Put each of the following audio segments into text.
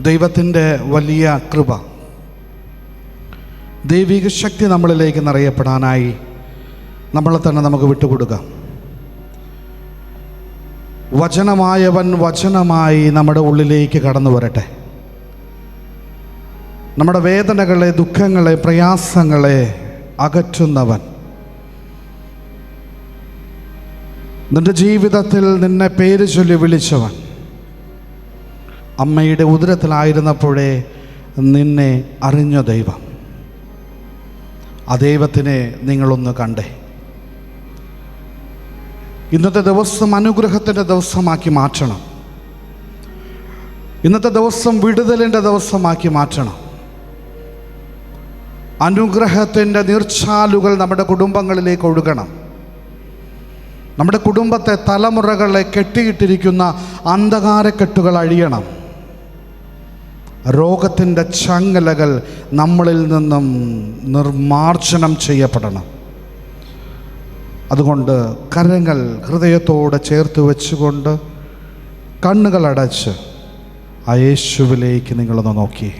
ദൈവത്തിൻ്റെ വലിയ കൃപ, ദൈവിക ശക്തി നമ്മളിലേക്ക് നിറയപ്പെടാനായി നമ്മളെ തന്നെ നമുക്ക് വിട്ടുകൊടുക്കാം. വചനമായവൻ വചനമായി നമ്മുടെ ഉള്ളിലേക്ക് കടന്നു വരട്ടെ. നമ്മുടെ വേദനകളെ, ദുഃഖങ്ങളെ, പ്രയാസങ്ങളെ അകറ്റുന്നവൻ, നിന്റെ ജീവിതത്തിൽ നിന്നെ പേര് ചൊല്ലി വിളിച്ചവൻ, അമ്മയുടെ ഉദരത്തിലായിരുന്നപ്പോഴേ നിന്നെ അറിഞ്ഞ ദൈവം, ആ ദൈവത്തിനെ നിങ്ങളൊന്ന് കണ്ടേ. ഇന്നത്തെ ദിവസം അനുഗ്രഹത്തിൻ്റെ ദിവസമാക്കി മാറ്റണം. ഇന്നത്തെ ദിവസം വിടുതലിൻ്റെ ദിവസമാക്കി മാറ്റണം. അനുഗ്രഹത്തിൻ്റെ നീർച്ചാലുകൾ നമ്മുടെ കുടുംബങ്ങളിലേക്ക് ഒഴുകണം. നമ്മുടെ കുടുംബത്തെ, തലമുറകളെ കെട്ടിയിട്ടിരിക്കുന്ന അന്ധകാരക്കെട്ടുകൾ അഴിയണം. രോഗത്തിൻ്റെ ചങ്ങലകൾ നമ്മളിൽ നിന്നും നിർമാർജനം ചെയ്യപ്പെടണം. അതുകൊണ്ട് കരങ്ങൾ ഹൃദയത്തോടെ ചേർത്ത് വെച്ചുകൊണ്ട് കണ്ണുകൾ അടച്ച് ആ യേശുവിലേക്ക് നിങ്ങളൊന്ന് നോക്കി.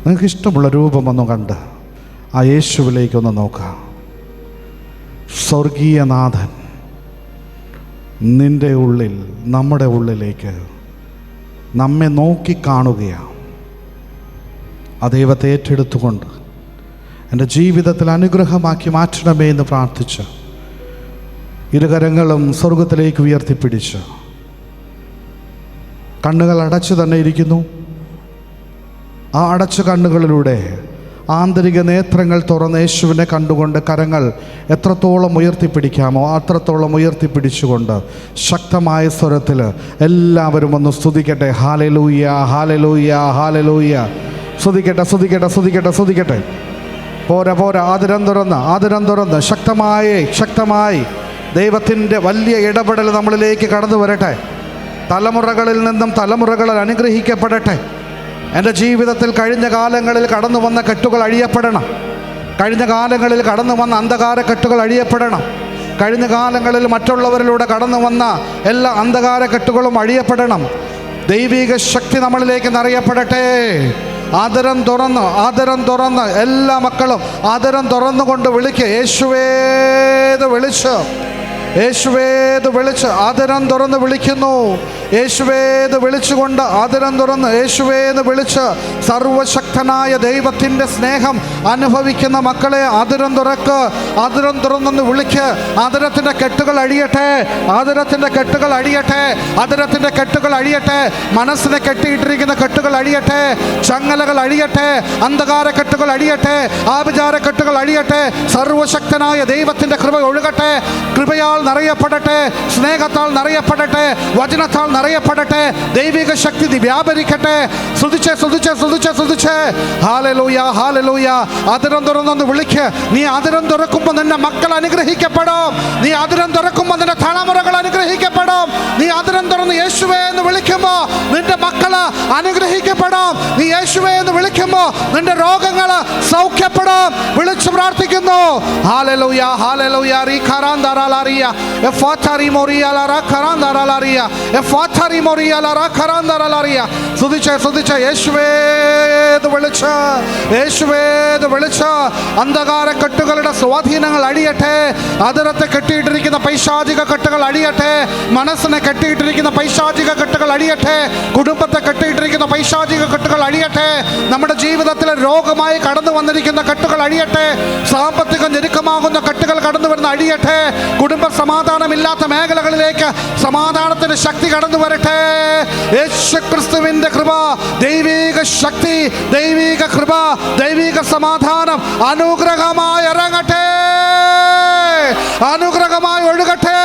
നിങ്ങൾക്ക് ഇഷ്ടമുള്ള രൂപമൊന്ന് കണ്ട് ആ യേശുവിലേക്കൊന്ന് നോക്കാം. സ്വർഗീയനാഥൻ നിൻ്റെ ഉള്ളിൽ, നമ്മുടെ ഉള്ളിലേക്ക് നമ്മെ നോക്കിക്കാണുകയാണ്. ആ ദൈവത്തെ ഏറ്റെടുത്തുകൊണ്ട് എൻ്റെ ജീവിതത്തിൽ അനുഗ്രഹമാക്കി മാറ്റണമേ എന്ന് പ്രാർത്ഥിച്ച് ഇരുകരങ്ങളും സ്വർഗത്തിലേക്ക് ഉയർത്തിപ്പിടിച്ച് കണ്ണുകൾ അടച്ചു തന്നെ ഇരിക്കുന്നു. ആ അടച്ച കണ്ണുകളിലൂടെ ആന്തരിക നേത്രങ്ങൾ തുറന്ന് യേശുവിനെ കണ്ടുകൊണ്ട് കരങ്ങൾ എത്രത്തോളം ഉയർത്തിപ്പിടിക്കാമോ അത്രത്തോളം ഉയർത്തിപ്പിടിച്ചുകൊണ്ട് ശക്തമായ സ്വരത്തിൽ എല്ലാവരും ഒന്ന് സ്തുതിക്കട്ടെ. Hallelujah, hallelujah, hallelujah. സ്തുതിക്കട്ടെ, സ്തുതിക്കട്ടെ, സ്തുതിക്കട്ടെ, സ്തുതിക്കട്ടെ. പോരാ പോരാ, ആദരം തുറന്ന് ശക്തമായി ദൈവത്തിൻ്റെ വലിയ ഇടപെടൽ നമ്മളിലേക്ക് കടന്നു വരട്ടെ. തലമുറകളിൽ നിന്നും തലമുറകൾ അനുഗ്രഹിക്കപ്പെടട്ടെ. എൻ്റെ ജീവിതത്തിൽ കഴിഞ്ഞ കാലങ്ങളിൽ കടന്നു വന്ന കെട്ടുകൾ അഴിയപ്പെടണം. കഴിഞ്ഞ കാലങ്ങളിൽ കടന്നു വന്ന അന്ധകാര കെട്ടുകൾ അഴിയപ്പെടണം. കഴിഞ്ഞ കാലങ്ങളിൽ മറ്റുള്ളവരിലൂടെ കടന്നു വന്ന എല്ലാ അന്ധകാര കെട്ടുകളും അഴിയപ്പെടണം. ദൈവിക ശക്തി നമ്മളിലേക്ക് നിറയപ്പെടട്ടെ. ആദരം തുറന്ന് എല്ലാ മക്കളും ആദരം തുറന്നുകൊണ്ട് വിളിക്കുക. യേശുവേത് വിളിച്ച് ആദരം തുറന്ന് വിളിക്കുന്നു. യേശുവേത് വിളിച്ചുകൊണ്ട് ആദരം തുറന്ന് യേശുവേത് വിളിച്ച് സർവശക്തനായ ദൈവത്തിൻ്റെ സ്നേഹം അനുഭവിക്കുന്ന മക്കളെ ആദരം തുറന്നൊന്ന് വിളിക്ക്. ആദരത്തിൻ്റെ കെട്ടുകൾ അഴിയട്ടെ, ആദരത്തിൻ്റെ കെട്ടുകൾ അഴിയട്ടെ, ആദരത്തിൻ്റെ കെട്ടുകൾ അഴിയട്ടെ. മനസ്സിനെ കെട്ടിയിട്ടിരിക്കുന്ന കെട്ടുകൾ അഴിയട്ടെ, ചങ്ങലകൾ അഴിയട്ടെ, അന്ധകാര കെട്ടുകൾ അഴിയട്ടെ, ആഭിചാര കെട്ടുകൾ അഴിയട്ടെ. സർവശക്തനായ ദൈവത്തിൻ്റെ കൃപ ഒഴുകട്ടെ. കൃപയാൽ നിറയപ്പെടട്ടെ, സ്നേഹത്താൽ നിറയപ്പെടട്ടെ, വചനത്താൽ നിറയപ്പെടട്ടെ. ദൈവിക ശക്തി വ്യാപരിക്കട്ടെ. സ്തുതിച്ച് ഹല്ലേലൂയ, ഹല്ലേലൂയ. ആദരം തുറന്നൊന്ന് വിളിക്ക്. നീ ആദരം തുറക്കുമ്പോൾ നിന്റെ മക്കൾ അനുഗ്രഹിക്കപ്പെടും. നീ ആദരം തുറക്കുമ്പോൾ നിന്റെ തലമുറകൾ അനുഗ്രഹിക്കപ്പെടും. നീ ആദരം തുറന്ന് യേശുവേ എന്ന് വിളിക്കുമ്പോൾ നിന്റെ മക്കള് അനുഗ്രഹിക്കപ്പെടും. നീ യേശുവേ എന്ന് വിളിക്കുമ്പോൾ നിന്റെ രോഗങ്ങൾ സൗഖ്യപ്പെടും. വിളിച്ചു പ്രാർത്ഥിക്കുന്നു. Hallelujah, hallelujah. റീഖറാന്ദറാലാറിയ എഫാതറി മോറിയാലാറാ ഖറാന്ദറാലാറിയ എഫാതറി മോറിയാലാറാ ഖറാന്ദറാലാറിയ. സ്തുതിച്ച് യേശുവേത് വിളിച്ച് അന്ധകാര കെട്ടുകളുടെ സ്വാധീനങ്ങൾ അഴിയട്ടെ. ആദരത്തെ കെട്ടിയിട്ടിരിക്കുന്ന പൈശാചിക കെട്ടുകൾ അഴിയട്ടെ. മനസ്സിനെ കെട്ടിയിട്ടിരിക്കുന്ന പൈശാചിക കെട്ടുകൾ അഴിയട്ടെ. കുടുംബത്തെ കെട്ടിയിട്ടിരിക്കുന്ന പൈശാചിക കെട്ടുകൾ അഴിയട്ടെ. നമ്മുടെ ജീവിതത്തിൽ രോഗമായി കടന്നു വന്നിരിക്കുന്ന കെട്ടുകൾ അഴിയട്ടെ. സാമ്പത്തിക ഞെരുക്കമാകുന്ന കെട്ടുകൾ കടന്നു വരുന്ന അഴിയട്ടെ. കുടുംബ സമാധാനമില്ലാത്ത മേഖലകളിലേക്ക് സമാധാനത്തിന്റെ ശക്തി കടന്നു വരട്ടെ. യേശുക്രിസ്തുവിന്റെ കൃപ, ദൈവിക ശക്തി, ദൈവിക കൃപ, ദൈവിക സമാധാനം അനുഗ്രഹമായി ഇറങ്ങട്ടെ, അനുഗ്രഹമായി ഒഴുകട്ടെ.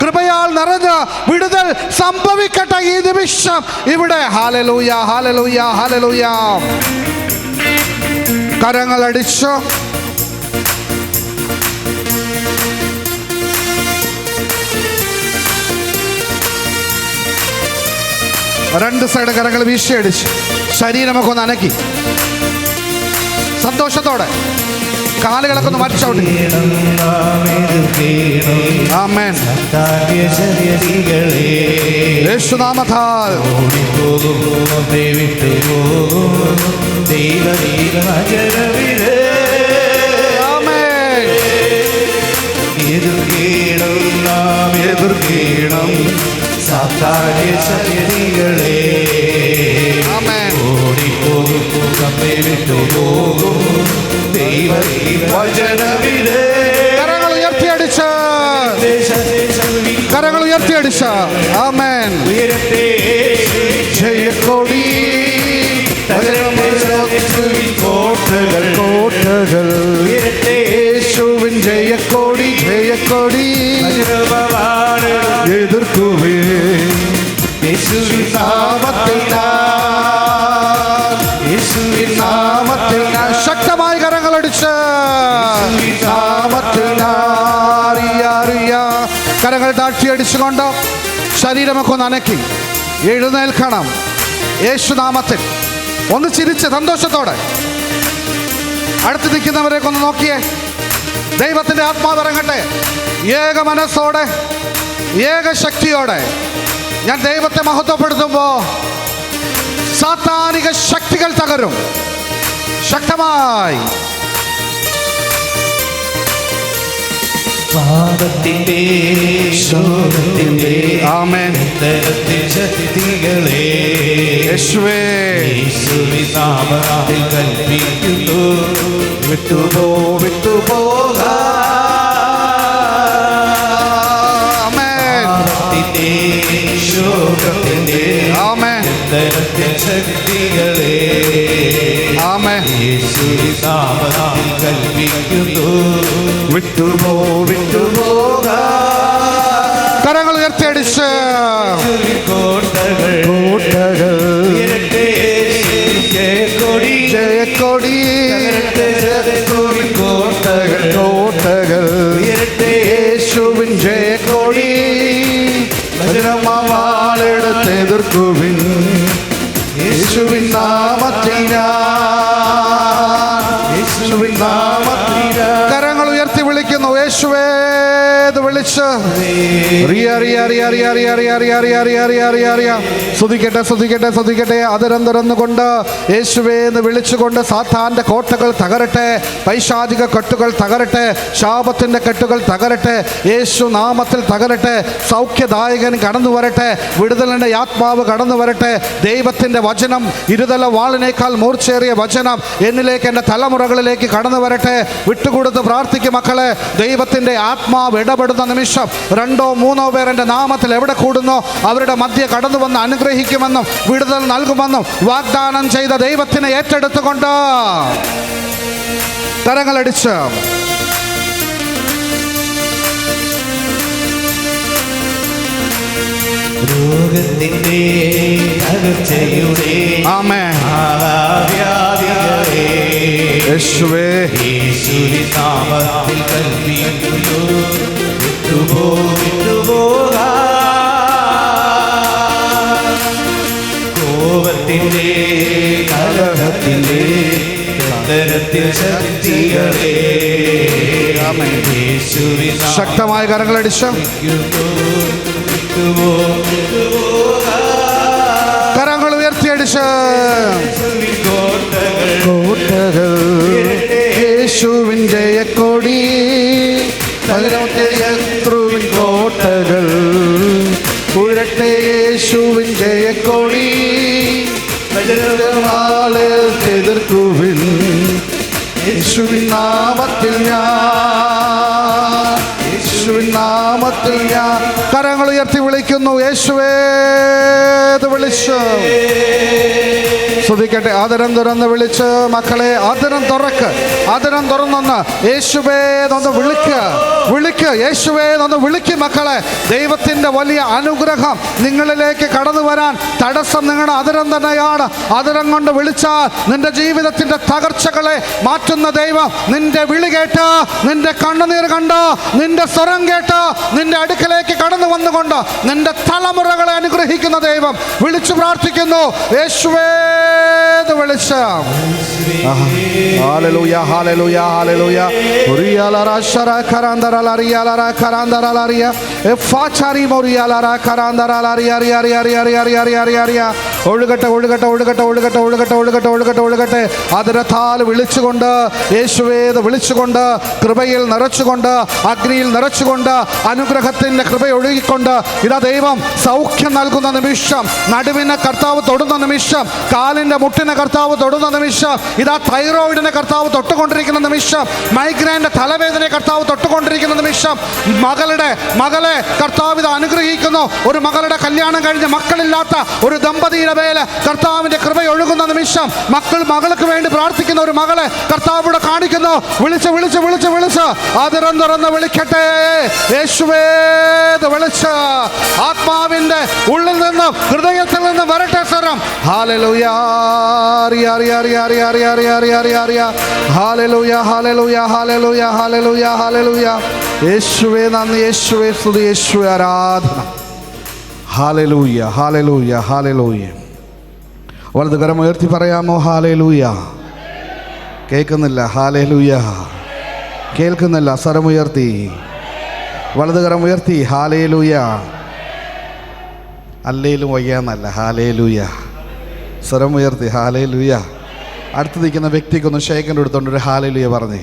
കൃപയാൽ നിറഞ്ഞ് വിടുതൽ സംഭവിക്കട്ടെ ഈ നിമിഷം ഇവിടെ. Hallelujah, hallelujah, hallelujah. കരങ്ങൾ അടിച്ചു രണ്ട് സൈഡ് കരങ്ങൾ വീശിയടിച്ച് ശരീരമൊക്കെ ഒന്ന് അനക്കി സന്തോഷത്തോടെ കാലുകളൊക്കെ ഒന്ന് മരിച്ചോട്ടെ. ആമേൻ. യേശുനാമത്താൽ എതിർക്കണം സാത്താന്യ ശക്തികളെ. ഓടിപ്പോകും നമ്മെ വിട്ടുപോകും ദൈവവചനമില്ലേ. കരങ്ങൾ ഉയർത്തിയടിച്ച് ആമേൻ. ഉയരട്ടെ ജയക്കൊടി കോട്ടകൾ കോട്ടകൾ ഉയരട്ടെ യേശുവിൻ ജയക്കൊടി ജയക്കൊടി എതിർക്കുവേ യേശുവിൻ നാമത്തിൽ യേശുവിൻ നാമത്തിൽ ശക്തമായി കരങ്ങളടിച്ച് നാമത്തിൽ കരങ്ങൾ താഴ്ത്തിയടിച്ചുകൊണ്ട് ശരീരമൊക്കെ ഒന്ന് അനക്കി എഴുന്നേൽക്കണം. യേശുനാമത്തിൽ ഒന്ന് ചിരിച്ച് സന്തോഷത്തോടെ അടുത്ത് നിൽക്കുന്നവരെയൊക്കെ ഒന്ന് നോക്കിയേ. ദൈവത്തിൻ്റെ ആത്മാവ് ഇറങ്ങട്ടെ. ഏക മനസ്സോടെ ഏക ശക്തിയോടെ ഞാൻ ദൈവത്തെ മഹത്വപ്പെടുത്തുമ്പോൾ സാത്താനിക ശക്തികൾ തകരും. ശക്തമായി പാപത്തിന്റെ ശോകത്തിന്റെ ആമേൻ. ശക്തികളെ യേശുവേ യേശുവിൻ നാമത്തിൽ കൽപ്പിക്കുന്നു വിട്ടുപോകാൻ. ആമേൻ. പാപത്തിന്റെ ശോകത്തിന്റെ ആമേൻ. ശക്തികളെ ആമേൻ. യേശുവിൻ നാമത്തിൽ കൽപ്പിക്കുന്നു വിട്ടുപോകാൻ. കരങ്ങൾ ഉയർത്തിയടിച്ച് കോട്ടകൾ കോട്ടകൾ ജയക്കൊടി ജയക്കൊടി കോട്ടകൾ കോട്ടകൾ യേശുവിൻ ജയക്കൊടി വജ്രമാവാളെടുത്ത് എതിർക്കുവിൻ യേശുവിൻ നാമത്തിൽ യേശുവിൻ നാമത്തിൽ കരങ്ങൾ ഉയർത്തി വിളിക്കുന്നു. യേശുവേ എന്ന് വിളിച്ച് സ്തുതിക്കട്ടെ. അതിരം തുറന്നുകൊണ്ട് യേശുവേ എന്ന് വിളിച്ചുകൊണ്ട് സാത്താന്റെ കോട്ടകൾ തകരട്ടെ. പൈശാചിക കെട്ടുകൾ തകരട്ടെ. ശാപത്തിന്റെ കെട്ടുകൾ തകരട്ടെ. യേശു നാമത്തിൽ തകരട്ടെ. സൗഖ്യദായകൻ കടന്നു വരട്ടെ. വിടുതലിന്റെ ആത്മാവ് കടന്നു വരട്ടെ. ദൈവത്തിന്റെ വചനം ഇരുതല വാളിനേക്കാൾ മൂർച്ചേറിയ വചനം എന്നിലേക്ക്, എൻ്റെ തലമുറകളിലേക്ക് കടന്നു വരട്ടെ. വിട്ടുകൊടുത്ത് പ്രാർത്ഥിക്കും മക്കളെ. ദൈവത്തിന്റെ ആത്മാവ് ഇടപെടുന്ന നിമിഷം 2 3 പേർ എൻ്റെ നാമത്തിൽ എവിടെ കൂടുന്നോ അവരുടെ മധ്യ കടന്നു വന്ന് അനുഗ്രഹിക്കുമെന്നും വിടുതൽ നൽകുമെന്നും വാഗ്ദാനം ചെയ്ത ദൈവത്തിനെ ഏറ്റെടുത്തുകൊണ്ട് കരങ്ങളടിച്ച് രോഗത്തിന്റെ അകച്ചയുടെ ആമേൻ. വ്യാധികളെ യേശുവേ യേശുവിൻ നാമത്തിൽ കൽപ്പിക്കുന്നു വിട്ടുപോകാൻ. കോപത്തിന്റെ കലഹത്തിന്റെ തരത്തിൽ ശക്തികളെ യേശുവിൻ ശക്തമായ കരങ്ങളടിച്ച് കരങ്ങൾ ഉയർത്തിയടിച്ച് കോട്ടകൾ യേശുവിൻ ജയക്കൊടി ശത്രുവിൻ കോട്ടകൾ ഉയരട്ടെ. യേശുവിൻ ജയക്കൊടി എതിർക്കുവിൻ യേശുവിൻ നാമത്തിൽ യേശുവിൻ നാമത്തിൽ കരങ്ങൾ ഉയർത്തി വിളിക്കുന്നു. യേശുവേ എന്ന് വിളിച്ചു സ്തുതിക്കട്ടെ. ആദരം തുറന്ന് വിളിച്ച് മക്കളെ ആദരം തുറക്ക്. ആദരം തുറന്നൊന്ന് യേശുവേ എന്നൊന്ന് വിളിക്ക്. യേശുവേ എന്നൊന്ന് വിളിക്കും മക്കളെ. ദൈവത്തിൻ്റെ വലിയ അനുഗ്രഹം നിങ്ങളിലേക്ക് കടന്നു വരാൻ തടസ്സം നിങ്ങളുടെ ആദരം തന്നെയാണ്. ആദരം കൊണ്ട് വിളിച്ചാൽ നിന്റെ ജീവിതത്തിൻ്റെ തകർച്ചകളെ മാറ്റുന്ന ദൈവം നിന്റെ വിളി കേട്ട്, നിന്റെ കണ്ണുനീർ കണ്ട്, നിന്റെ സ്വരം സ്വരം കേട്ട് നിന്റെ അടുക്കലേക്ക് കടന്നു വന്നുകൊണ്ട് നിന്റെ തലമുറകളെ അനുഗ്രഹിക്കുന്ന ദൈവം. വിളിച്ചു പ്രാർത്ഥിക്കുന്നു, യേശുവേ എന്ന് വിളിച്ച്. Hallelujah, hallelujah, hallelujah. ഉറിയാലറാ ശരഖരാന്തരലറിയാലറാ ഖരാന്തരലറിയ എഫാചാരി മോറിയാലറാ ഖരാന്തരലറിയ. ഒഴുകട്ടെ, ഒഴുകട്ടെ, ഒഴുകട്ടെ, ഒഴുകട്ടെ, ഒഴുകട്ടെ, ഒഴുകട്ടെ, ഒഴുകട്ടെ, ഒഴുകട്ടെ. അതിരത്താൽ വിളിച്ചുകൊണ്ട്, യേശുവേത് വിളിച്ചുകൊണ്ട്, കൃപയിൽ നിറച്ചുകൊണ്ട്, അഗ്നിയിൽ നിറച്ചുകൊണ്ട്, അനുഗ്രഹത്തിൻ്റെ കൃപ ഒഴുകിക്കൊണ്ട്, ഇതാ ദൈവം സൗഖ്യം നൽകുന്ന നിമിഷം. നടുവിനെ കർത്താവ് തൊടുന്ന നിമിഷം, കാലിൻ്റെ മുട്ടിനെ കർത്താവ് തൊടുന്ന നിമിഷം, ഇതാ തൈറോയിഡിനെ കർത്താവ് തൊട്ടുകൊണ്ടിരിക്കുന്ന നിമിഷം, മൈഗ്രെയിൻ്റെ തലവേദനയെ കർത്താവ് തൊട്ടുകൊണ്ടിരിക്കുന്ന നിമിഷം. മകളെ കർത്താവ് ഇത് അനുഗ്രഹിക്കുന്നു. ഒരു മകളുടെ കല്യാണം കഴിഞ്ഞ് മക്കളില്ലാത്ത ഒരു ദമ്പതിയുടെ മേലെ കർത്താവിൻ്റെ കൃപ ഒഴുകുന്ന നിമിഷം. മകൾക്ക് വേണ്ടി പ്രാർത്ഥിക്കുന്ന ഒരു മകളെ കർത്താവ് ഇവിടെ കാണിക്കുന്നു. വിളിച്ച് വിളിച്ച് വിളിച്ച് വിളിച്ച് അതിരം തുറന്ന് വിളിക്കട്ടെ, യേശുവേ വിളിച്ച്. ആത്മാവിൻ്റെ ഉള്ളിൽ നിന്നും ഹൃദയത്തിൽ നിന്നും വരട്ടെ സ്വരം. Hallelujah, hallelujah, hallelujah, hallelujah, hallelujah, hallelujah. യേശുവേ നന്ദി, യേശുവേ സ്തുതി, യേശുവേ ആരാധന. Hallelujah, hallelujah, hallelujah. വലത് കരം ഉയർത്തി പറയാമോ? ഹല്ലേലൂയ. കേൾക്കുന്നില്ല? ഹല്ലേലൂയ. കേൾക്കുന്നില്ല? സ്വരമുയർത്തി, വലത് കരം ഉയർത്തി. ഹല്ലേലൂയ. അല്ലേലും വയ്യാന്നല്ല, ഹല്ലേലൂയ. സ്വരമുയർത്തി, ഹല്ലേലൂയ. അടുത്ത് നിൽക്കുന്ന വ്യക്തിക്കൊന്ന് ഷേക്കൻ്റെ എടുത്തോണ്ട് ഒരു ഹല്ലേലൂയ പറഞ്ഞേ,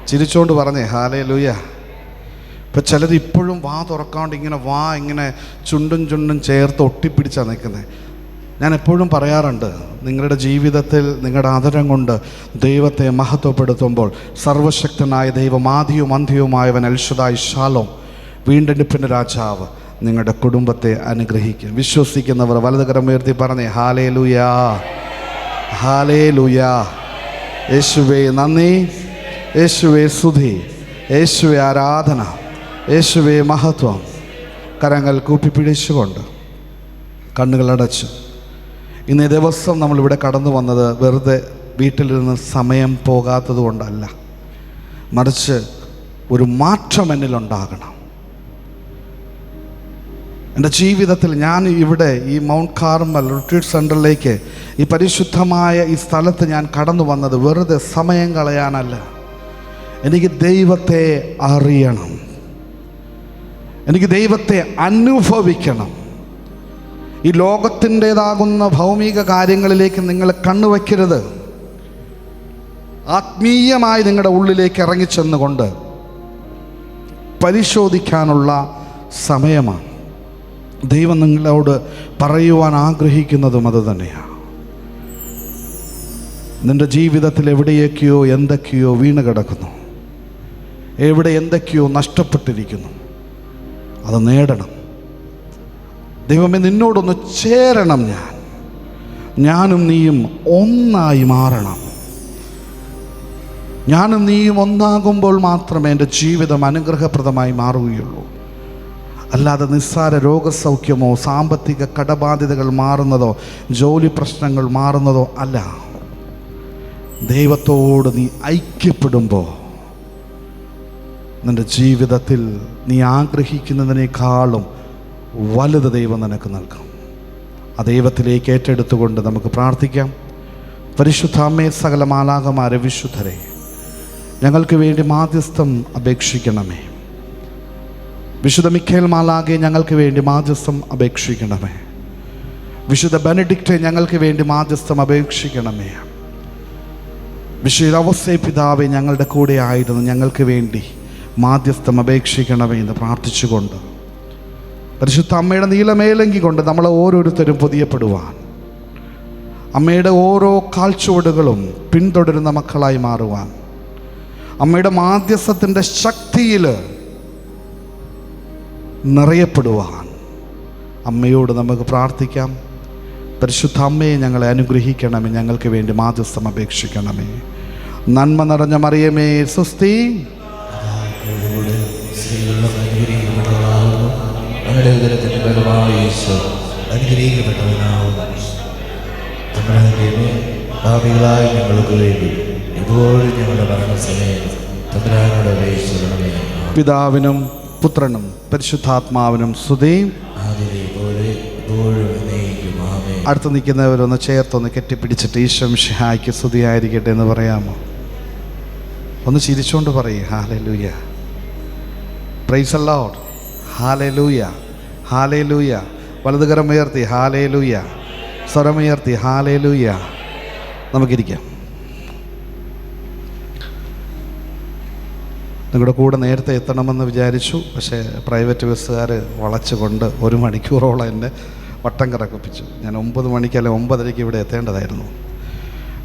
ചിരിച്ചോണ്ട് പറഞ്ഞേ ഹല്ലേലൂയ. ഇപ്പം ചിലർ ഇപ്പോഴും വാ തുറക്കാണ്ട് ഇങ്ങനെ ചുണ്ടും ചേർത്ത് ഒട്ടിപ്പിടിച്ചാണ് നിൽക്കുന്നത്. ഞാൻ എപ്പോഴും പറയാറുണ്ട്, നിങ്ങളുടെ ജീവിതത്തിൽ നിങ്ങളുടെ ആദരം കൊണ്ട് ദൈവത്തെ മഹത്വപ്പെടുത്തുമ്പോൾ സർവശക്തനായ ദൈവം, ആദിയും അന്ത്യവുമായവൻ എൽഷദായ് ശാലോം, വീണ്ടെടുപ്പിൻ്റെ രാജാവ് നിങ്ങളുടെ കുടുംബത്തെ അനുഗ്രഹിക്കും. വിശ്വസിക്കുന്നവർ വലത് കരം ഉയർത്തി പറഞ്ഞേ ഹല്ലേലൂയ, ഹല്ലേലൂയ. യേശുവേ നന്ദി, യേശുവേ സ്തുതി, യേശുവേ ആരാധന, യേശുവേ മഹത്വം. കരങ്ങൾ കൂപ്പിപ്പിടിച്ചുകൊണ്ട് കണ്ണുകളടച്ച് ഇന്നേ ദിവസം നമ്മളിവിടെ കടന്നു വന്നത് വെറുതെ വീട്ടിലിരുന്ന് സമയം പോകാത്തത് കൊണ്ടല്ല, മറിച്ച് ഒരു മാറ്റം എന്നിലുണ്ടാകണം. എൻ്റെ ജീവിതത്തിൽ ഞാൻ ഇവിടെ ഈ മൗണ്ട് കാർമൽ റിട്രീറ്റ് സെൻ്ററിലേക്ക്, ഈ പരിശുദ്ധമായ ഈ സ്ഥലത്ത് ഞാൻ കടന്നു വന്നത് വെറുതെ സമയം കളയാനല്ല. എനിക്ക് ദൈവത്തെ അറിയണം, എനിക്ക് ദൈവത്തെ അനുഭവിക്കണം. ഈ ലോകത്തിൻ്റേതാകുന്ന ഭൗമിക കാര്യങ്ങളിലേക്ക് നിങ്ങൾ കണ്ണുവയ്ക്കരുത്. ആത്മീയമായി നിങ്ങളുടെ ഉള്ളിലേക്ക് ഇറങ്ങിച്ചെന്നുകൊണ്ട് പരിശോധിക്കാനുള്ള സമയമാണ്. ദൈവം നിങ്ങളോട് പറയുവാൻ ആഗ്രഹിക്കുന്നതും അത് തന്നെയാണ്. നിൻ്റെ ജീവിതത്തിൽ എവിടെയൊക്കെയോ എന്തൊക്കെയോ വീണ് കിടക്കുന്നു, എവിടെ എന്തൊക്കെയോ നഷ്ടപ്പെട്ടിരിക്കുന്നു, അത് നേടണം. ദൈവമേ നിന്നോടൊന്ന് ചേരണം, ഞാനും നീയും ഒന്നായി മാറണം. ഞാനും നീയും ഒന്നാകുമ്പോൾ മാത്രമേ എൻ്റെ ജീവിതം അനുഗ്രഹപ്രദമായി മാറുകയുള്ളൂ. അല്ലാതെ നിസ്സാര രോഗസൗഖ്യമോ സാമ്പത്തിക കടബാധ്യതകൾ മാറുന്നതോ ജോലി പ്രശ്നങ്ങൾ മാറുന്നതോ അല്ല. ദൈവത്തോട് നീ ഐക്യപ്പെടുമ്പോൾ നിൻ്റെ ജീവിതത്തിൽ നീ ആഗ്രഹിക്കുന്നതിനേക്കാളും വലുത് ദൈവം നിനക്ക് നൽകും. ആ ദൈവത്തിലേക്ക് ഏറ്റെടുത്തുകൊണ്ട് നമുക്ക് പ്രാർത്ഥിക്കാം. പരിശുദ്ധ അമ്മേ, സകല മാലാഖമാരെ, വിശുദ്ധരെ, ഞങ്ങൾക്ക് വേണ്ടി മാധ്യസ്ഥം അപേക്ഷിക്കണമേ. വിശുദ്ധ മിഖേൽ മാലാഖയെ ഞങ്ങൾക്ക് വേണ്ടി മാധ്യസ്ഥം അപേക്ഷിക്കണമേ. വിശുദ്ധ ബെനഡിക്റ്റ് ഞങ്ങൾക്ക് വേണ്ടി മാധ്യസ്ഥം അപേക്ഷിക്കണമേ. വിശുദ്ധ ഔസേപ്പ് പിതാവേ, ഞങ്ങളുടെ കൂടെ ആയിരുന്നു ഞങ്ങൾക്ക് വേണ്ടി മാധ്യസ്ഥം അപേക്ഷിക്കണമേ എന്ന് പ്രാർത്ഥിച്ചുകൊണ്ട് പരിശുദ്ധ അമ്മയുടെ നീലമേലങ്കി കൊണ്ട് നമ്മളെ ഓരോരുത്തരും പുതിയപ്പെടുവാൻ, അമ്മയുടെ ഓരോ കാൽച്ചുവടുകളും പിന്തുടരുന്ന മക്കളായി മാറുവാൻ, അമ്മയുടെ മാധ്യസ്ഥത്തിൻ്റെ ശക്തിയിൽ നിറയപ്പെടുവാൻ അമ്മയോട് നമുക്ക് പ്രാർത്ഥിക്കാം. പരിശുദ്ധ അമ്മയെ ഞങ്ങളെ അനുഗ്രഹിക്കണമേ, ഞങ്ങൾക്ക് വേണ്ടി മാധ്യസ്ഥം അപേക്ഷിക്കണമേ. നന്മ നിറഞ്ഞ മറിയമേ സ്വസ്തി, ഞങ്ങൾക്ക് വേണ്ടി ഇപ്പോഴും ഞങ്ങളുടെ മരണസമയം തമ്പുരാനോട് അപേക്ഷിക്കണമേ. പിതാവിനും പുത്രനും പരിശുദ്ധാത്മാവിനും സ്തുതിയും. അടുത്ത് നിൽക്കുന്നവരൊന്ന് ചേർത്തൊന്ന് കെട്ടിപ്പിടിച്ചിട്ട് ഈശോ മിശിഹായ്ക്ക് സ്തുതിയായിരിക്കട്ടെ എന്ന് പറയാമോ? ഒന്ന് ചിരിച്ചുകൊണ്ട് പറയേ hallelujah, praise the lord, hallelujah, hallelujah. വലതുകരം ഉയർത്തി ഹല്ലേലൂയ, സ്വരമുയർത്തി ഹല്ലേലൂയ. നമുക്കിരിക്കാം. നിങ്ങളുടെ കൂടെ നേരത്തെ എത്തണമെന്ന് വിചാരിച്ചു, പക്ഷേ പ്രൈവറ്റ് ബസ്സുകാർ വളച്ചുകൊണ്ട് 1 മണിക്കൂറോളം എന്നെ വട്ടം കറക്കിപ്പിച്ചു. ഞാൻ 9 മണിക്ക് അല്ലെങ്കിൽ 9:30 ഇവിടെ എത്തേണ്ടതായിരുന്നു.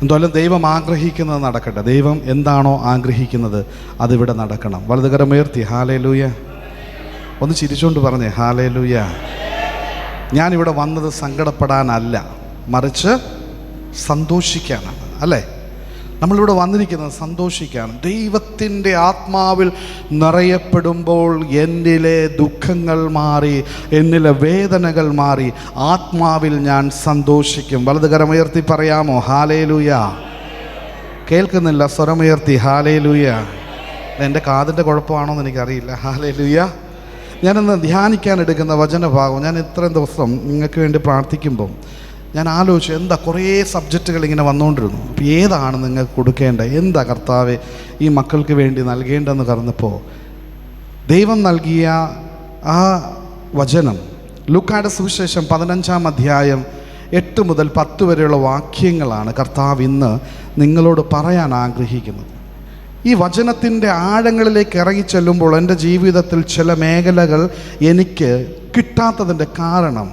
എന്തായാലും ദൈവം ആഗ്രഹിക്കുന്നത് നടക്കട്ടെ. ദൈവം എന്താണോ ആഗ്രഹിക്കുന്നത് അതിവിടെ നടക്കണം. വലതുകരമുയർത്തി ഹല്ലേലൂയ. ഒന്ന് ചിരിച്ചുകൊണ്ട് പറഞ്ഞേ ഹല്ലേലൂയ. ഞാനിവിടെ വന്നത് സങ്കടപ്പെടാനല്ല, മറിച്ച് സന്തോഷിക്കാനാണ്. അല്ലേ? നമ്മളിവിടെ വന്നിരിക്കുന്നത് സന്തോഷിക്കാൻ. ദൈവത്തിൻ്റെ ആത്മാവിൽ നിറയപ്പെടുമ്പോൾ എന്നിലെ ദുഃഖങ്ങൾ മാറി, എന്നിലെ വേദനകൾ മാറി, ആത്മാവിൽ ഞാൻ സന്തോഷിക്കും. വലതുകരമുയർത്തി പറയാമോ ഹല്ലേലൂയ? കേൾക്കുന്നില്ല, സ്വരമുയർത്തി ഹല്ലേലൂയ. എൻ്റെ കാതിൻ്റെ കുഴപ്പമാണോ എന്ന് എനിക്കറിയില്ല. ഹല്ലേലൂയ. ഞാനിന്ന് ധ്യാനിക്കാൻ എടുക്കുന്ന വചനഭാഗം, ഞാൻ ഇത്രയും ദിവസം നിങ്ങൾക്ക് വേണ്ടി പ്രാർത്ഥിക്കുമ്പം ഞാൻ ആലോചിച്ചു, എന്താ കുറേ സബ്ജക്റ്റുകൾ ഇങ്ങനെ വന്നുകൊണ്ടിരുന്നു. അപ്പോൾ ഏതാണ് നിങ്ങൾക്ക് കൊടുക്കേണ്ടത്, എന്താ കർത്താവെ ഈ മക്കൾക്ക് വേണ്ടി നൽകേണ്ടതെന്ന് പറഞ്ഞപ്പോൾ ദൈവം നൽകിയ ആ വചനം ലൂക്കായുടെ സുവിശേഷം 15-ാം അധ്യായം 8 മുതൽ 10 വരെയുള്ള വാക്യങ്ങളാണ് കർത്താവ് ഇന്ന് നിങ്ങളോട് പറയാൻ ആഗ്രഹിക്കുന്നത്. ഈ വചനത്തിൻ്റെ ആഴങ്ങളിലേക്ക് ഇറങ്ങിച്ചെല്ലുമ്പോൾ എൻ്റെ ജീവിതത്തിൽ ചില മേഖലകൾ എനിക്ക് കിട്ടാത്തതിൻ്റെ കാരണം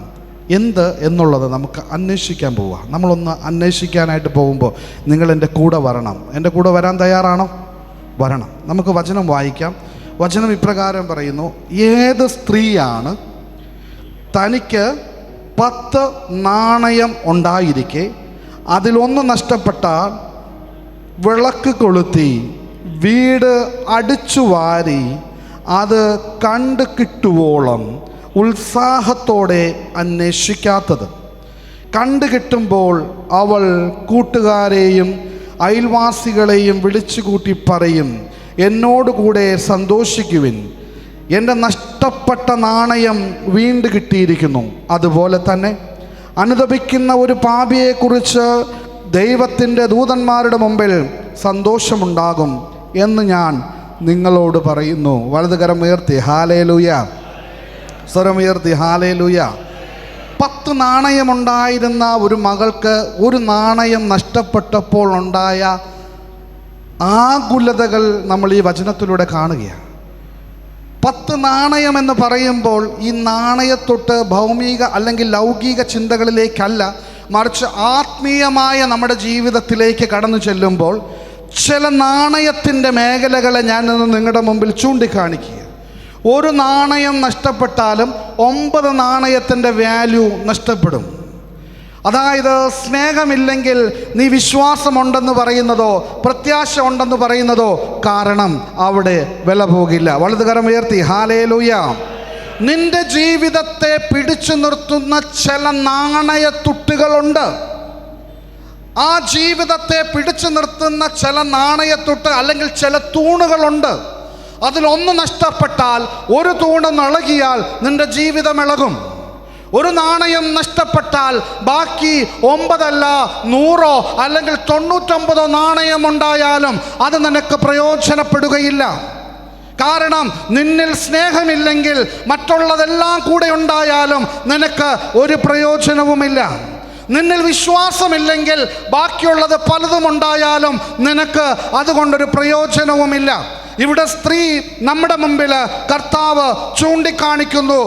എന്ത് എന്നുള്ളത് നമുക്ക് അന്വേഷിക്കാൻ പോവുക. നമ്മളൊന്ന് അന്വേഷിക്കാനായിട്ട് പോകുമ്പോൾ നിങ്ങൾ എൻ്റെ കൂടെ വരണം. എൻ്റെ കൂടെ വരാൻ തയ്യാറാണോ? വരണം. നമുക്ക് വചനം വായിക്കാം. വചനം ഇപ്രകാരം പറയുന്നു: ഏത് സ്ത്രീയാണ് തനിക്ക് 10 നാണയം ഉണ്ടായിരിക്കെ അതിലൊന്ന് നഷ്ടപ്പെട്ടാൽ വിളക്ക് കൊളുത്തി വീട് അടിച്ചു വാരി അത് കണ്ടു കിട്ടുവോളം ഉത്സാഹത്തോടെ അന്വേഷിക്കാത്തത്? കണ്ടു കിട്ടുമ്പോൾ അവൾ കൂട്ടുകാരെയും അയൽവാസികളെയും വിളിച്ചുകൂട്ടി പറയും, എന്നോടുകൂടെ സന്തോഷിക്കുവിൻ, എൻ്റെ നഷ്ടപ്പെട്ട നാണയം വീണ്ടും കിട്ടിയിരിക്കുന്നു. അതുപോലെ തന്നെ അനുതപിക്കുന്ന ഒരു പാപിയെക്കുറിച്ച് ദൈവത്തിൻ്റെ ദൂതന്മാരുടെ മുമ്പിൽ സന്തോഷമുണ്ടാകും എന്ന് ഞാൻ നിങ്ങളോട് പറയുന്നു. വലതുകരം ഉയർത്തി ഹല്ലേലൂയ, സ്വരമുയർത്തി ഹല്ലേലൂയ. 10 നാണയമുണ്ടായിരുന്ന ഒരു മകൾക്ക് 1 നാണയം നഷ്ടപ്പെട്ടപ്പോൾ ഉണ്ടായ ആകുലതകൾ നമ്മൾ ഈ വചനത്തിലൂടെ കാണുകയാണ്. 10 നാണയം എന്ന് പറയുമ്പോൾ ഈ നാണയത്തൊട്ട് ഭൗമിക അല്ലെങ്കിൽ ലൗകിക ചിന്തകളിലേക്കല്ല, മറിച്ച് ആത്മീയമായ നമ്മുടെ ജീവിതത്തിലേക്ക് കടന്നു ചെല്ലുമ്പോൾ ചില നാണയത്തിൻ്റെ മേഖലകളെ ഞാനിന്ന് നിങ്ങളുടെ മുമ്പിൽ ചൂണ്ടിക്കാണിക്കുക. 1 നാണയം നഷ്ടപ്പെട്ടാലും 9 നാണയത്തിൻ്റെ വാല്യൂ നഷ്ടപ്പെടും. അതായത് സ്നേഹമില്ലെങ്കിൽ നീ വിശ്വാസമുണ്ടെന്ന് പറയുന്നതോ പ്രത്യാശ ഉണ്ടെന്ന് പറയുന്നതോ കാരണം അവിടെ വില പോകില്ല. വലതുകരം ഉയർത്തി ഹല്ലേലൂയ. നിന്റെ ജീവിതത്തെ പിടിച്ചു നിർത്തുന്ന ചില നാണയത്തുട്ടുകളുണ്ട്. ആ ജീവിതത്തെ പിടിച്ചു നിർത്തുന്ന ചില നാണയത്തുട്ട് അല്ലെങ്കിൽ ചില തൂണുകളുണ്ട്. അതിലൊന്ന് നഷ്ടപ്പെട്ടാൽ, ഒരു തൂണ് ഇളകിയാൽ നിന്റെ ജീവിതം ഇളകും. 1 നാണയം നഷ്ടപ്പെട്ടാൽ ബാക്കി 9 അല്ല 100 അല്ലെങ്കിൽ 99 നാണയമുണ്ടായാലും അത് നിനക്ക് പ്രയോജനപ്പെടുകയില്ല. കാരണം നിന്നിൽ സ്നേഹമില്ലെങ്കിൽ മറ്റുള്ളതെല്ലാം കൂടെ ഉണ്ടായാലും നിനക്ക് ഒരു പ്രയോജനവുമില്ല. നിന്നിൽ വിശ്വാസമില്ലെങ്കിൽ ബാക്കിയുള്ളത് പലതും ഉണ്ടായാലും നിനക്ക് അതുകൊണ്ടൊരു പ്രയോജനവുമില്ല. ഇവിടെ സ്ത്രീ നമ്മുടെ മുമ്പിൽ കർത്താവ് ചൂണ്ടിക്കാണിക്കുന്നു.